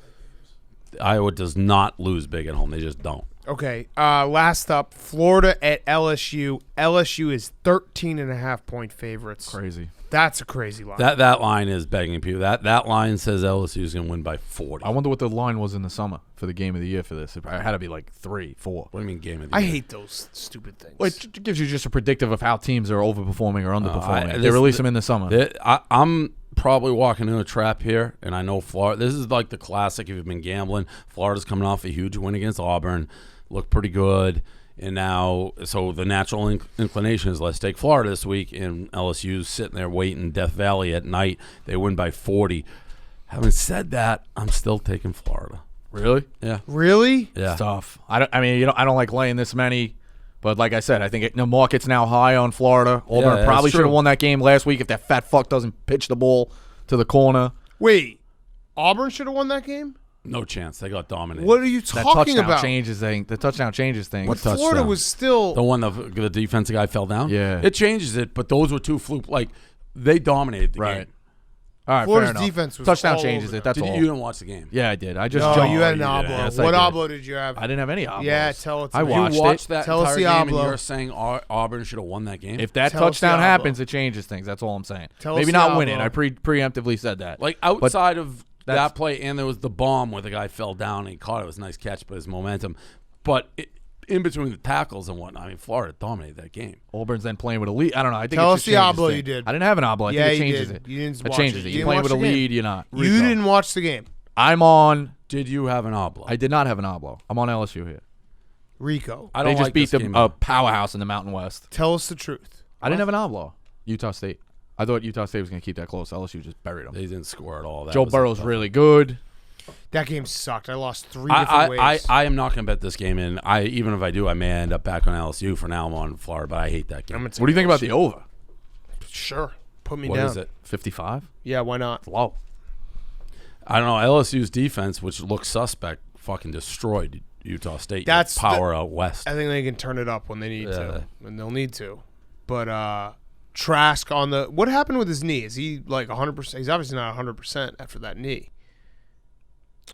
Iowa does not lose big at home. They just don't. Okay. Last up, Florida at LSU. LSU is 13.5-point favorites. Crazy. That's a crazy line. That line is begging people. That line says LSU is going to win by 40. I wonder what the line was in the summer for the game of the year for this. It had to be like 3, 4. What do you mean game of the I year? hate those stupid things. Well, it gives you just a predictive of how teams are overperforming or underperforming. They this- release them in the summer. I'm probably walking into a trap here, and I know Florida. This is like the classic if you've been gambling. Florida's coming off a huge win against Auburn, looked pretty good, and now so the natural inclination is let's take Florida this week, and LSU's sitting there waiting Death Valley at night. They win by 40. Having said that, I'm still taking Florida. Really? Yeah, Really? yeah. It's tough. I don't like laying this many, but like I said, I think the market's now high on Florida. Auburn that's probably should have true. won that game last week if that fat fuck doesn't pitch the ball to the corner. Wait. Auburn should have won that game? No chance. They got dominated. What are you That talking touchdown about? changes things. The touchdown changes things. What Florida touchdown? was still. The one the defensive guy fell down? Yeah. It changes it, but those were two fluke. Like, they dominated the Right. game. All right, Florida's fair enough. defense was touchdown all changes over it. That's You all. didn't watch the game. Yeah, I did. I just No, jumped. you had an you oblo. did. Yes, I What did. oblo did you have? I didn't have any oblos. Yeah, tell it to I me. watched You watched it. that Tell us entire the game, oblo. and you're saying Auburn should have won that game? If that Tell us touchdown the oblo. happens, it changes things. That's all I'm saying. Tell us Maybe the not win it. oblo. I preemptively said that. Like, outside of that's- that play, and there was the bomb where the guy fell down and he caught it. It was a nice catch, but his momentum. But in between the tackles and whatnot, I mean, Florida dominated that game. Auburn's then playing with a lead. I don't know. I think Tell it us just the changes oblo things. you did. I didn't have an oblo. I Yeah, think it you changes did. it. You didn't It watch changes it. it. You You're didn't playing with a watch the game. lead. You're not. You Rico. didn't watch the game. I'm on. Did you have an oblo? I did not have an oblo. I'm on LSU here. Rico. I They don't just like beat this game. a powerhouse in the Mountain West. Tell us the truth. I didn't have an oblo. Utah State. I thought Utah State was going to keep that close. LSU just buried them. They didn't score at all. That Joe was Burrow's tough. really good. That game sucked. I lost 3 different ways. I am not going to bet this game in. Even if I do, I may end up back on LSU. For now, I'm on Florida, but I hate that game. I'm gonna take What do you think about LSU. the over? Sure. Put me What down. is it? 55? Yeah, why not? Low. I don't know. LSU's defense, which looks suspect, fucking destroyed Utah State. That's power out west. I think they can turn it up when they need Yeah. to, and they'll need to. But Trask on the what happened with his knee? Is he like 100%? He's obviously not 100% after that knee.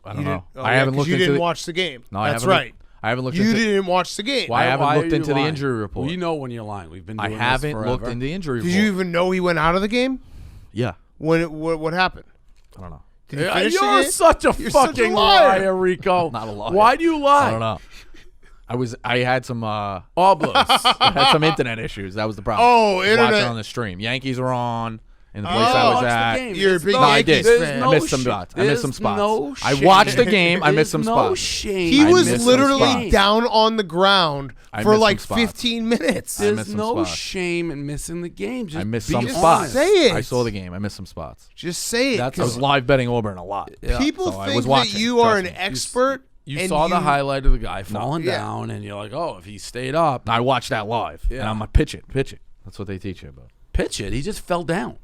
I don't know. Oh, I yeah, haven't 'cause looked you into didn't the, watch the game. No, I That's haven't right. looked- I haven't looked You into didn't watch the game. I haven't Why looked are you into the lying? injury report. Well, you know when you're lying. We've been I doing haven't this looked forever. into the injury Did report. you even know he went out of the game? Yeah. What happened? I don't know. Did he finish the You're game? such a You're such a fucking liar. liar, Rico. Not a liar. Why do you lie? I don't know. I had some Oblos. I had some internet issues. That was the problem. Oh, I was internet. watching on the stream. Yankees were on in the place Oh, I was Watch the at. game. You're a There's big No, I Yankees did. fan. I missed some spots. I missed some There's spots. no I shame. watched the game. I missed some There's no spots. shame. He I was missed some literally spots. down on the ground I for missed like some spots. 15 minutes. I missed There's some no spots. shame in missing the game. Just I missed be some honest. spots. Say it. I saw the game. I missed some spots. Just say it. That's I was 'cause live betting Auburn a lot. Yeah. people So I think was that watching, you are an trust me. expert. You and saw the highlight of the guy falling Yeah. down, and you're like, oh, if he stayed up, I watched that live. Yeah. And I'm like, pitch it. That's what they teach you about. pitch it. He just fell down.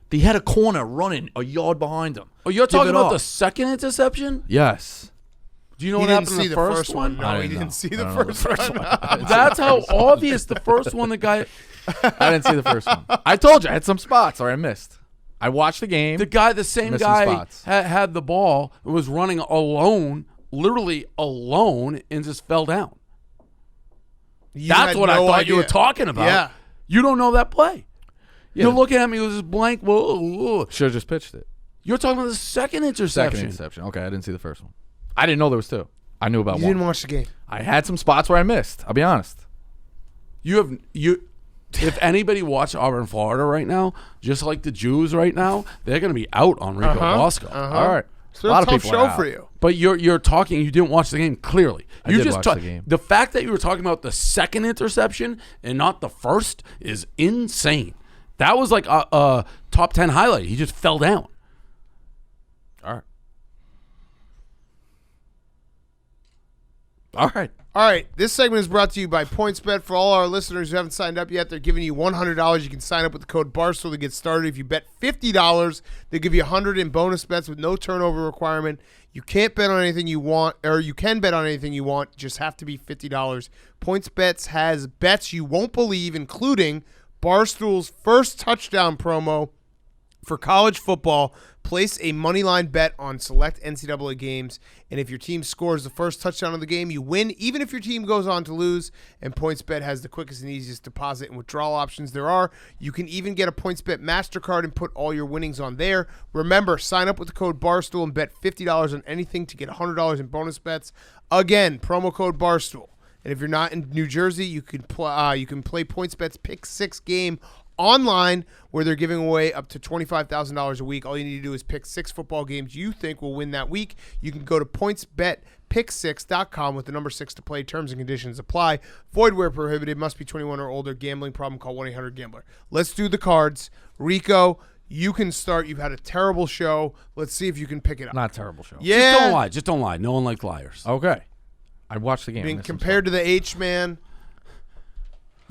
They had a corner running a yard behind him. Oh, you're Give talking it about up. the second interception? Yes. Do you know He what didn't happened in see the the first one? No, I he didn't didn't know. see I the don't know first the one. That's how obvious the first one. The guy, I didn't see the first one. I told you I had some spots or I missed. I watched the game. the same Missed some guy spots. had the ball, was running alone, literally alone, and just fell down. You That's had what I no thought you were idea. talking about. Yeah. You don't know that play. Yeah. You're looking at me with this blank. Whoa. Should have just pitched it. You're talking about the second interception. Second interception. Okay, I didn't see the first one. I didn't know there was two. I knew about You one. didn't watch the game. I had some spots where I missed. I'll be honest. If anybody watch Auburn, Florida right now, just like the Jews right now, they're going to be out on Rico Bosco. All right. It's been a tough show for you. But you're talking. You didn't watch the game clearly. I You did just watch ta- the game. The fact that you were talking about the second interception and not the first is insane. That was like a top 10 highlight. He just fell down. All right. All right. All right, this segment is brought to you by PointsBet. For all our listeners who haven't signed up yet, they're giving you $100. You can sign up with the code Barstool to get started. If you bet $50, they give you $100 in bonus bets with no turnover requirement. You can't bet on anything you want, or you can bet on anything you want. Just have to be $50. PointsBet has bets you won't believe, including Barstool's first touchdown promo for college football. Place a moneyline bet on select NCAA games, and if your team scores the first touchdown of the game, you win, even if your team goes on to lose. And PointsBet has the quickest and easiest deposit and withdrawal options there are. You can even get a PointsBet MasterCard and put all your winnings on there. Remember, sign up with the code Barstool and bet $50 on anything to get $100 in bonus bets. Again, promo code Barstool. And if you're not in New Jersey, you can play PointsBet's Pick 6 game online, where they're giving away up to $25,000 a week. All you need to do is pick 6 football games you think will win that week. You can go to PointsBetPick6.com with the number 6 to play. Terms and conditions apply. Void where prohibited. Must be 21 or older. Gambling problem? Call 1-800-GAMBLER. Let's do the cards. Rico, you can start. You've had a terrible show. Let's see if you can pick it up. Not a terrible show. Yeah. Just don't lie. Just don't lie. No one likes liars. Okay. I watched the game. Being compared to the H-man.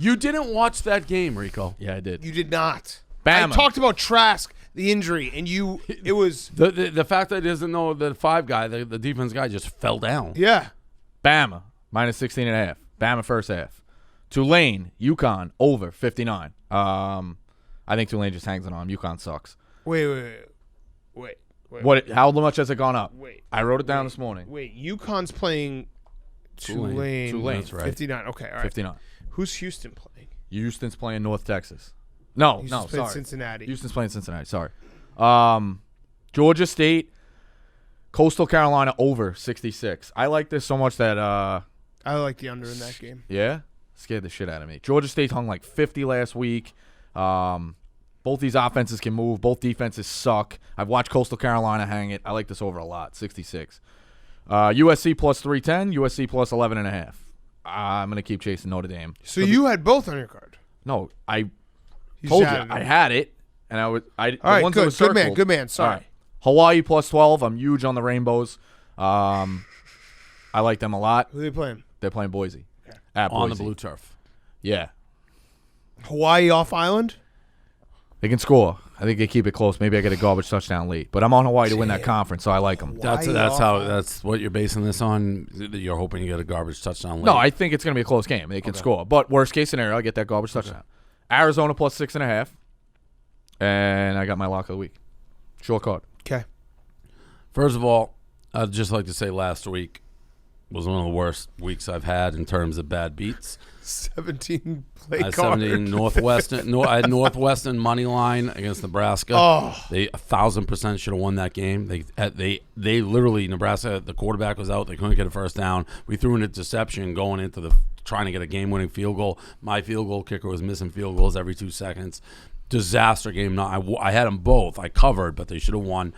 You didn't watch that game, Rico. Yeah, I did. You did not. Bama. I talked about Trask, the injury, and it was... The fact that he doesn't know the 5 guy, the defense guy, just fell down. Yeah. Bama, minus 16.5. Bama first half. Tulane, UConn, over 59. I think Tulane just hangs it on. UConn sucks. Wait. How much has it gone up? Wait. I wrote it down this morning. Wait, UConn's playing Tulane. That's right. 59. Okay, all right. 59. Who's Houston playing? Houston's playing North Texas. No, Houston's playing Cincinnati. Houston's playing Cincinnati. Sorry. Georgia State, Coastal Carolina over 66. I like this so much that I like the under in that game. yeah, scared the shit out of me. Georgia State hung like 50 last week. Both these offenses can move. Both defenses suck. I've watched Coastal Carolina hang it. I like this over a lot. 66. USC plus 310. USC plus 11.5. I'm gonna keep chasing Notre Dame. So you had both on your card. No, I You told just you had it. I had it, and I was All right, ones that good. were circled. Good man. Sorry. All right. Hawaii plus 12. I'm huge on the Rainbows. I like them a lot. Who are they playing? They're playing Boise. At Boise. On the blue turf. Yeah. Hawaii off island? They can score. I think they keep it close. Maybe I get a garbage touchdown late. But I'm on Hawaii to win that conference, so I like them. That's what you're basing this on. You're hoping you get a garbage touchdown late. No, I think it's going to be a close game. They can score. But worst case scenario, I get that garbage touchdown. Arizona plus 6.5. And I got my lock of the week. Short card. Okay. First of all, I'd just like to say last week was one of the worst weeks I've had in terms of bad beats. 17 play I had card. 17 Northwestern. I had Northwestern money line against Nebraska. Oh. They 1,000% should have won that game. They literally, Nebraska, the quarterback was out. They couldn't get a first down. We threw an interception going into trying to get a game-winning field goal. My field goal kicker was missing field goals every 2 seconds. Disaster game. No, I had them both. I covered, but they should have won.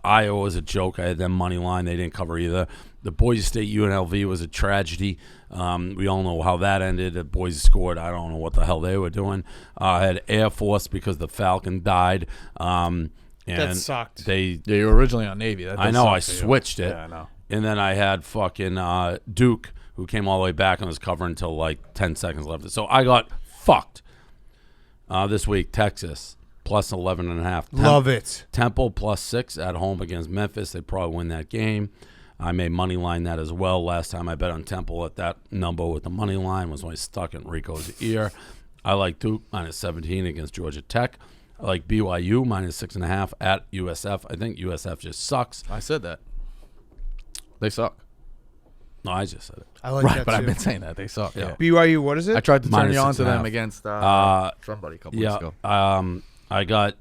Iowa was a joke. I had them money line. They didn't cover either. The Boise State UNLV was a tragedy. We all know how that ended. Boise scored. I don't know what the hell they were doing. I had Air Force because the Falcon died. That sucked. You were originally on Navy. I know. I switched it. Yeah, I know. And then I had fucking Duke, who came all the way back and was covering until like 10 seconds left. So I got fucked. This week, Texas plus 11.5. Love it. Temple plus 6 at home against Memphis. They probably win that game. I may money line that as well. Last time I bet on Temple at that number with the money line was when I stuck in Rico's ear. I like Duke minus 17 against Georgia Tech. I like BYU minus 6.5 at USF. I think USF just sucks. I said that. They suck. No, I just said it. I like Right, that but too. I've been saying that. They suck. Yeah. BYU, what is it? I tried to turn Minus you on to 6.5. them against somebody a couple weeks ago. I got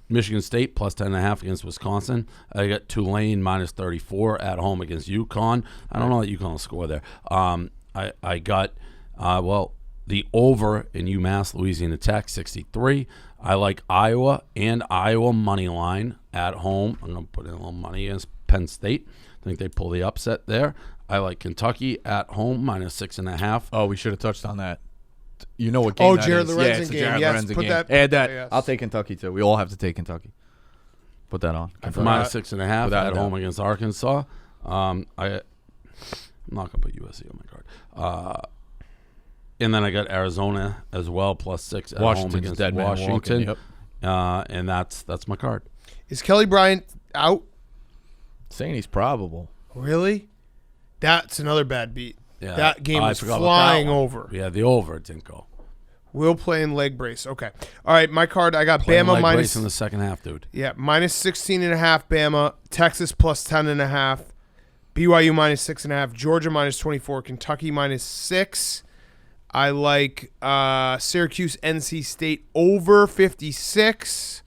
Michigan State plus 10.5 against Wisconsin. I got Tulane minus 34 at home against UConn. I don't know that UConn will score there. I got the over in UMass Louisiana Tech 63. I like Iowa and Iowa money line at home. I'm gonna put in a little money against Penn State. I think they pull the upset there. I like Kentucky at home minus 6.5. Oh, we should have touched on that. You know what game Oh, that Jared is. Lorenzen Yeah, it's a game. Jared Yes, Lorenzen put game. that- Add that. yes. I'll take Kentucky, too. We all have to take Kentucky. Put that on. Minus 6.5 Without at a home doubt. against Arkansas. I'm I'm not gonna put USC on my card. And then I got Arizona as well, +6 at home Washington's against dead man Washington. walking, And that's my card. Is Kelly Bryant out? Saying he's probable. Really? That's another bad beat. Yeah, That game I was forgot about flying that one. over. Yeah, the over didn't go. Will play in leg brace. Okay. All right, my card, I got Playing Bama leg minus brace in the second half, dude. Yeah, minus 16.5 Bama, Texas plus 10.5, BYU minus 6.5, Georgia minus 24, Kentucky minus 6. I like Syracuse, NC State over 56.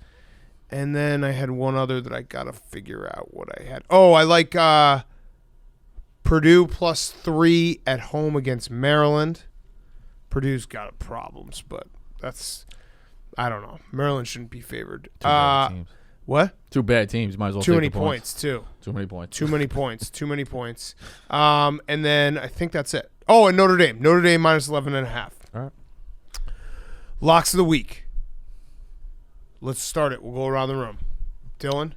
And then I had one other that I got to figure out what I had. Oh, I like Purdue plus 3 at home against Maryland. Purdue's got problems, but that's, I don't know. Maryland shouldn't be favored. Two bad teams. What? Two bad teams. Might as well Too take many the points, too. Too many points. Too many points. Too many points. And then I think that's it. Oh, and Notre Dame. Notre Dame minus 11.5. All right. Locks of the week. Let's start it. We'll go around the room. Dylan?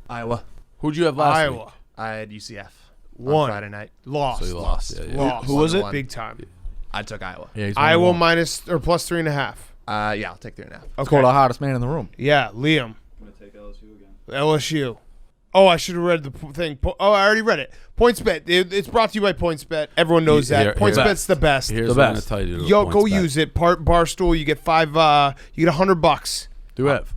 Iowa. Who'd you have last Iowa. week? I had UCF on Won. Friday night. Lost. So you lost. Yeah. Lost. Who was it? Big time. I took Iowa. Yeah, he's Iowa one. minus or plus 3.5. Yeah, I'll take 3.5. Let's call the hottest man in the room. Yeah, Liam. I'm going to take LSU again. LSU. Oh, I should have read the thing. Oh, I already read it. PointsBet. It's brought to you by PointsBet. Everyone knows that. Here- PointsBet's the best. Here's The what I'm best. gonna tell you. To Yo, the go points bet. use it. Barstool. You get you get $100. Do have.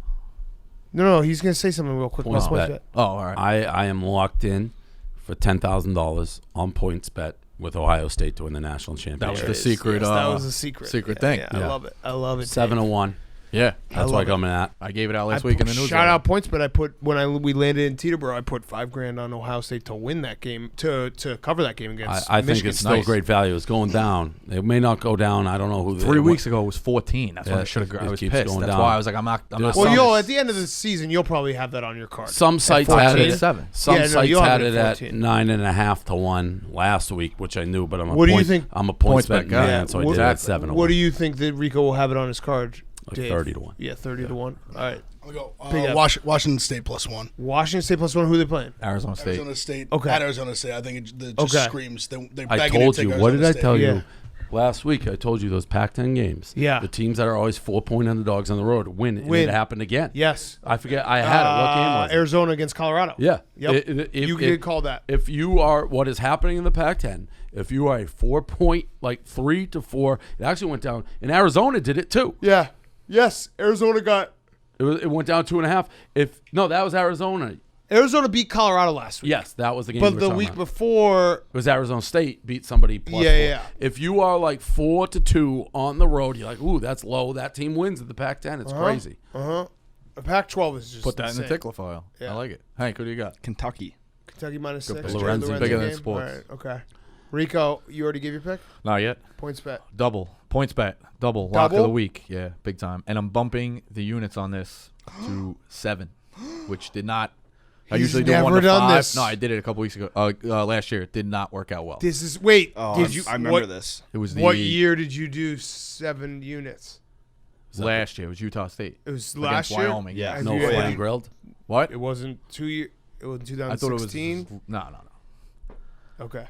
No, he's gonna say something real quick. Points about bet. PointsBet. Oh, all right. I am locked in for $10,000 on PointsBet with Ohio State to win the national That championship. was There the it is. secret. Yes, that was a secret. secret Yeah, thing. Yeah, I Yeah. love it. I love it. 7-1. Yeah. That's love what it. I'm coming at. I gave it out last week in the news. Shout out PointsBet. I put we landed in Teterboro. I put $5,000 on Ohio State to win that game to cover that game against. I think Michigan. it's still Nice. great value. It's going down. It may not go down. I don't know who. 3 weeks ago it was 14. That's when Yeah, I should have. it I was keeps pissed. going That's down. why I was like, I'm not. Well, Well, Some- at the end of the season, you'll probably have that on your card. Some sites 14? had it. 7. Some Yeah, no, sites you'll have had it it at at 14. 9.5 to 1 last week, which I knew. But What do you think- I'm a points PointsBet bet guy. man, so I did it at 7 to 1. What do you think that Rico will have it on his card? Like Dave? 30 to 1. Yeah, 30 to 1. All right. I'll go. Big up. Washington State +1. Washington State plus 1. Who are they playing? Arizona State. Arizona State. Okay. At Arizona State. I think it just Okay. screams. They're I begging told to take you. What did Arizona I State. tell Yeah. you last week? I told you those Pac-10 games. Yeah. The teams that are always 4-point underdogs on the road win. And Win. it happened again. Yes. I forget. I had it. What game was it? Arizona against Colorado. Yeah. Yep. If- You did call that. If you are what is happening in the Pac-10, if you are a 4-point, like 3 to 4, it actually went down. And Arizona did it too. Yeah. Yes. Arizona It went down 2.5. That was Arizona. beat Colorado last week. Yes, that was the game. But we were the talking week about. before, It was Arizona State beat somebody plus Yeah, 4. yeah. If you are like 4-2 on the road, you're like, ooh, that's low. That team wins at the Pac-10. It's crazy. the Pac-12 is just Put that in the insane. tickler file. Yeah. I like it. Hank, who do you got? Kentucky. Kentucky minus Good 6. pick. Lorenzen. Lorenzen Bigger than game? sports. All right, okay. Rico, you already gave your pick? Not yet. PointsBet. Double. Points bet. Double. Lock of Double? the week. Yeah, big time. And I'm bumping the units on this to 7, which did not. I He's usually do 1 never to done 5. this. No, I did it a couple weeks ago. Last year. It did not work out well. This is wait. Oh, did you? I remember what, this. It was the What year did you do 7 units? last year. It was Utah State. It was against last year. Wyoming. Yeah. Have No you- flame grilled. What? It wasn't 2 years. It was I thought it was 2016. no. Okay.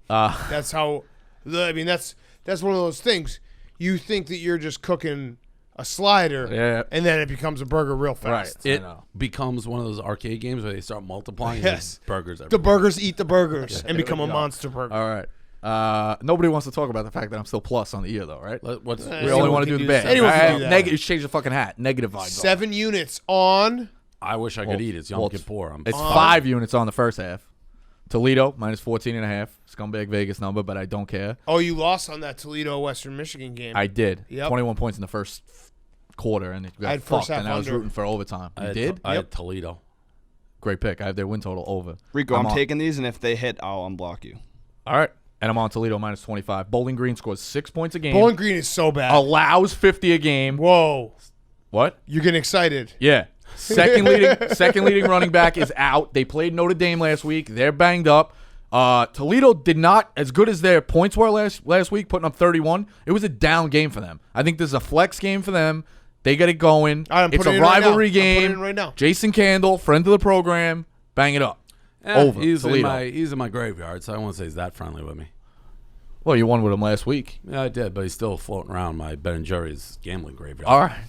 Uh, That's how. I mean, that's one of those things. You think that you're just cooking a slider, Yeah. and then it becomes a burger real right. fast. I It know. becomes one of those arcade games where they start multiplying. and Yes. there's burgers. The everywhere. burgers eat the burgers and become a go. monster burger. All right. Nobody wants to talk about the fact that I'm still plus on the year, though, right? What's We Anyone only want to can do the do bad. that. Anyone can do that. Negative. Change the fucking hat. Negative vibes. 7 units on. I wish I could eat. It's Yom well, Kippur. It's 5 units on the first half. Toledo minus 14.5. Scumbag Vegas number, but I don't care. Oh, you lost on that Toledo Western Michigan game. I did. Yep. 21 points in the first quarter, and it I got had first fucked. half And I was under. rooting for overtime. I You had did? I had Toledo. Great pick. I have their win total over. Rico, I'm on- taking these, and if they hit, I'll unblock you. All right. And I'm on Toledo minus 25. Bowling Green scores 6 points a game. Bowling Green is so bad. Allows 50 a game. Whoa. What? You're getting excited. Yeah. Second leading running back is out. They played Notre Dame last week. They're banged up. Toledo did not, as good as their points were last week, putting up 31. It was a down game for them. I think this is a flex game for them. They get it going. All right, I'm It's putting a it in right now. rivalry I'm putting it game. in right now. Jason Candle, friend of the program, bang it up. Over. He's Toledo. he's in my graveyard, so I won't say he's that friendly with me. Well, you won with him last week. Yeah, I did, but he's still floating around my Ben & Jerry's gambling graveyard. All right.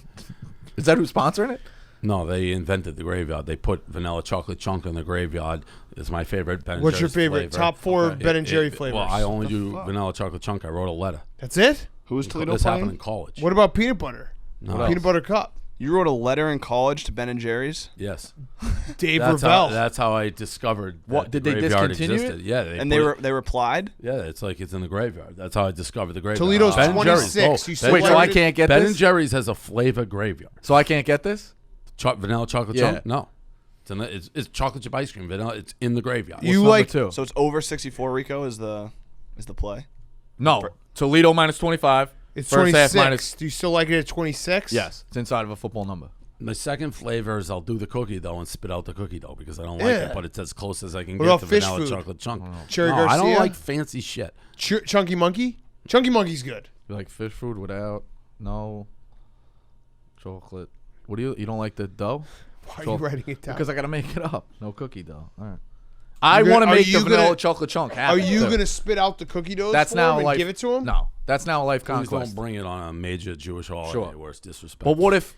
Is that who's sponsoring it? No, they invented the graveyard. They put vanilla chocolate chunk in the graveyard. It's my favorite Ben & What's your Jerry's favorite? flavor. Top 4 Ben & Jerry flavors. Well, I only do vanilla chocolate chunk. I wrote a letter. That's it? Who was Toledo This happened in playing? college. What about peanut butter? No. Peanut butter cup. You wrote a letter in college to Ben & Jerry's? Yes. Dave That's Ravel. that's how I discovered What, that did they the graveyard discontinue it? existed. Yeah, And put it- they replied? Yeah, it's like it's in the graveyard. That's how I discovered the graveyard. Toledo's Ben & Jerry's. 26. Oh, You still Wait, like so I it? can't get Ben this? & Jerry's has a flavor graveyard. So I can't get this? Vanilla chocolate Yeah. chunk? No. It's chocolate chip ice cream. Vanilla. It's in the graveyard. You What's like number 2? So it's over 64, Rico, is the play? No. Toledo minus 25. it's First 26. half minus. Do you still like it at 26? Yes. It's inside of a football number. My second flavor is I'll do the cookie dough and spit out the cookie dough because I don't like Yeah. it, but it's as close as I can What get about to fish vanilla food? chocolate chunk. Cherry No, I don't Garcia? like fancy shit. Chunky Monkey? Chunky Monkey's good. You like fish food without no chocolate? What do you don't like the dough? Why are you writing it down? Because I gotta make it up. No cookie dough. All right. I You're want to gonna- are make the you vanilla gonna- chocolate chunk Are happen. you too. going to spit out the cookie doughs That's for now him and life. give it to him? No, that's now a life Please conquest. don't bring it on a major Jewish holiday Sure. where it's disrespectful. But what if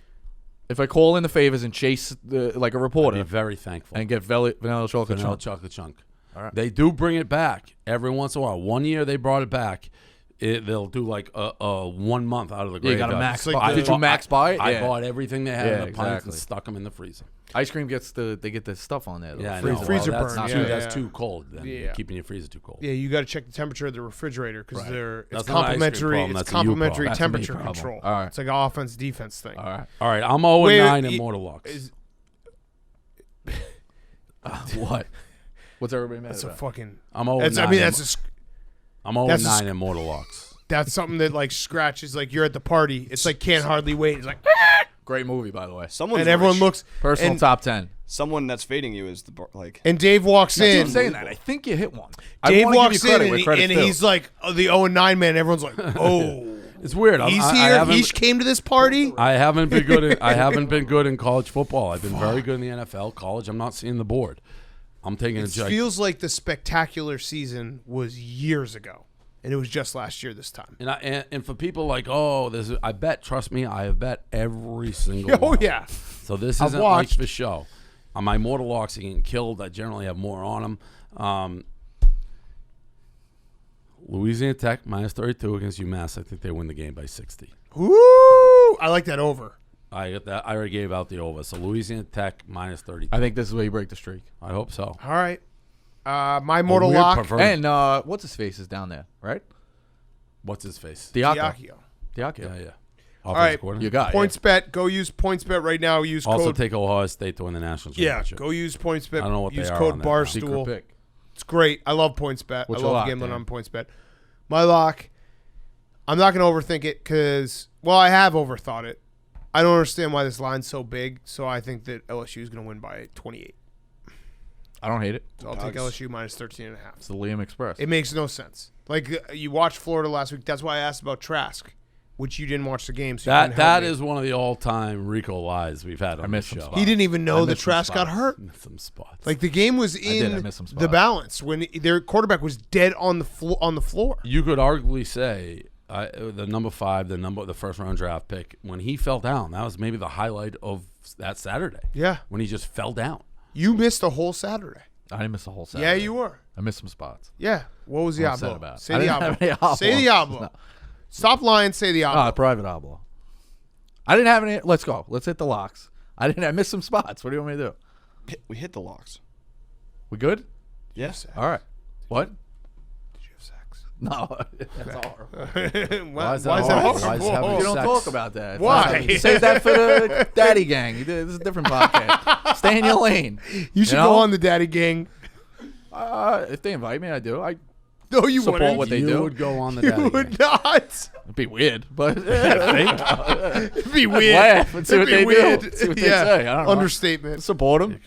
I call in the favors and chase like a I'd reporter be very thankful. and get vanilla chocolate Vanilla chunk? chocolate chunk. All right. They do bring it back every once in a while. One year they brought it back. They'll do like a 1 month out of the Yeah, you graveyard. got to max like buy. the- Did you max buy it? I Yeah. bought everything they had Yeah, in the pints exactly. and stuck them in the freezer. Ice cream gets they get the stuff on there. Though. Yeah, I Freezer- know. freezer Well, that's burn, too, yeah, that's yeah. too cold. Then Yeah. keeping your freezer too cold. Yeah, you got to check the temperature of the refrigerator because it's That's not an ice cream complementary. problem, It's that's a you problem. complementary That's a me temperature problem. control. All right. It's like an offense defense thing. All right. All right, I'm 0 Wait, 9 in it- Mortal Locks. Is- What? What's everybody mad That's a about? fucking. I'm 0 That's, 9. I mean, that's I'm 0 that's a 9 in Mortal Locks. that's something that like scratches. Like you're at the party. It's like can't hardly wait. It's like Great movie, by the way. Someone's and everyone rich. looks. Personal and, top 10. Someone that's fading you is like. And Dave walks I in. keep saying that. I think you hit one. I Dave wanna walks give you credit in where and, credit's due. he's like the 0-9 man. Everyone's like, oh, It's weird. he's I here. haven't- He came to this party. I haven't been good. I haven't been good in college football. I've been very good in the NFL. College, I'm not seeing the board. I'm taking It a joke. feels like the spectacular season was years ago, and it was just last year this time. And for people like, oh, I bet. Trust me, I have bet every single. Oh one. yeah, So this I've isn't like watched. for show. On my Mortal Locks are getting killed. I generally have more on them. Louisiana Tech minus 32 against UMass. I think they win the game by 60. Woo! I like that over. I got that. I already gave out the over. So Louisiana Tech minus 32. I think this is where you break the streak. I hope so. All right, my mortal Weird lock. pervert. And what's his face is down there, right? What's his face? Diakio. Diakio. Yeah. All right, You got Points bet. Go use points bet right now. Use Also code. take Ohio State to win the national Yeah, championship. go use points bet. I don't know what use they are code on that now. Secret Barstool. pick. It's great. I love points bet. What's I your love lock, gambling Dan? on points bet. My lock. I'm not going to overthink it because, well, I have overthought it. I don't understand why this line's so big, so I think that LSU is going to win by 28. I don't hate it. So I'll take LSU minus 13.5. It's the Liam Express. It makes no sense. Like, you watched Florida last week. That's why I asked about Trask, which you didn't watch the game. So you didn't help That me. is one of the all-time Rico lies we've had on the missed some show. spots. He didn't even I know that missed some Trask got spots. hurt. Some spots. Like, the game was did. I in missed some the spots. balance when their quarterback was dead on the floor. You could arguably say the number 5, the first round draft pick, when he fell down, that was maybe the highlight of that Saturday. Yeah. When he just fell down. You missed a whole Saturday. I didn't miss the whole Saturday. Yeah, you were. I missed some spots. Yeah. What was I'm upset Diablo? about it. Say I didn't have any Diablo. Say Diablo. Diablo. No. Stop lying. Say Diablo. Private Oblo. I didn't have any. Let's go. Let's hit the locks. I missed some spots. What do you want me to do? We hit the locks. We good? Yes. All right. What? Did you have sex? No. That's horrible. Why is that horrible? Why is having You don't sex? talk about that. Why? Save that for the Daddy Gang. This is a different podcast. Stay in your lane. You should know? go on the Daddy Gang. If they invite me, I do. I No, you Support wouldn't. what they you do. would go on the You daddy would game. not. it'd be weird, but It'd be weird. laugh and see It'd what be they do. weird. See what they Yeah. say. I don't know. Understatement. support them.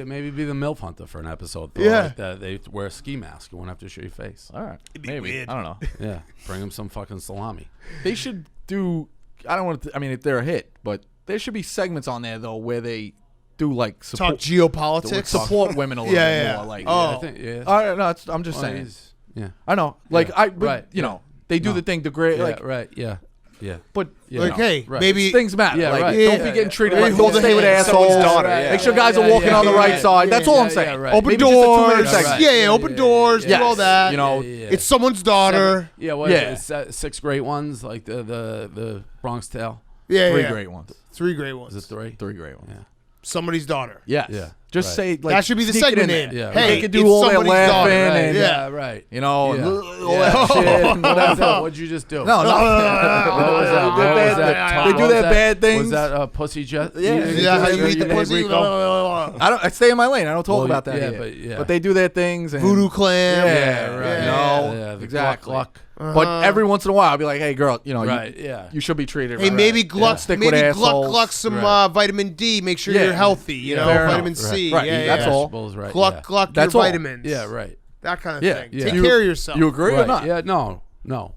Maybe be the MILF hunter for an episode. Though, Yeah. like that. They wear a ski mask. You won't have to show your face. All right, be maybe. weird. I don't know. Yeah. Bring him some fucking salami. They should do. I don't want to. I mean, if they're a hit, but there should be segments on there though where they do like Talk support, geopolitics. support women a little Yeah, bit yeah. more. Like, Oh. I think, yeah. no, I'm just Well, saying. he's- yeah. I know, like Yeah. but, Right, you yeah. know, they do No. the thing, the great, Yeah, like, right. Yeah. Yeah. but Yeah. Like, No, hey, right. maybe things matter. Yeah, like, right. don't Yeah, be getting yeah. treated Maybe like, hold don't the stay with hand. assholes. Someone's daughter, yeah. Make sure guys are walking on the right side. That's all I'm saying. right. open Maybe just a 2-minute doors. segment. Yeah, open doors. Yes. Do all that. You know, It's someone's daughter. Yeah. What Yeah. is it? 6 great ones, like the Bronx Tale. Yeah, 3 yeah. great ones. 3 great ones. Is it 3? 3 great ones. Yeah. Somebody's daughter. Yes. Yeah. Just Right. say like That should be the sneak it segment in name. there. Yeah, Hey, They could do it's all that somebody's laughing daughter. and Yeah. Right. you know, Yeah. all that shit. and What was whatever. that? What'd you just do? No, no. What was that? What was that? They do What their was bad things. Was that pussy jet? Yeah. Is that how you eat the Hey, pussy? Rico? I stay in my lane. I don't talk Well, about that. yeah, here. but they do their things. And, Voodoo clam. Yeah, right. Yeah. No, Yeah, the exactly. Gluck. But every once in a while, I'll be like, "Hey, girl, you know, Right. Yeah. you should be treated." Hey, right. maybe Gluck, Stick maybe with Gluck assholes. some Right. vitamin D. Make sure Yeah. you're healthy. You Yeah, know, fair vitamin enough. C. Right. Yeah, That's yeah. all. Vegetables, right. Gluck, yeah. Gluck That's your all. vitamins. Yeah. Right. That kind of Yeah, thing. yeah. Take You- care of yourself. You agree or Right. not? Yeah. No. No.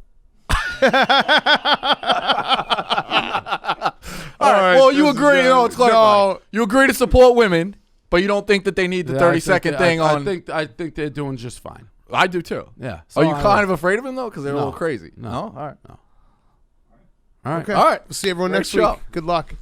All right. Well, you this is agree. good. No, it's clarified. No. You agree to support women, but you don't think that they need the Yeah, 30-second thing on. I think they're doing just fine. I do too. Yeah. Are you I kind like- of afraid of him though? Because they're a No. little crazy. No. All right. No. All right. Okay. All right. We'll see everyone Great next show. week. Good luck.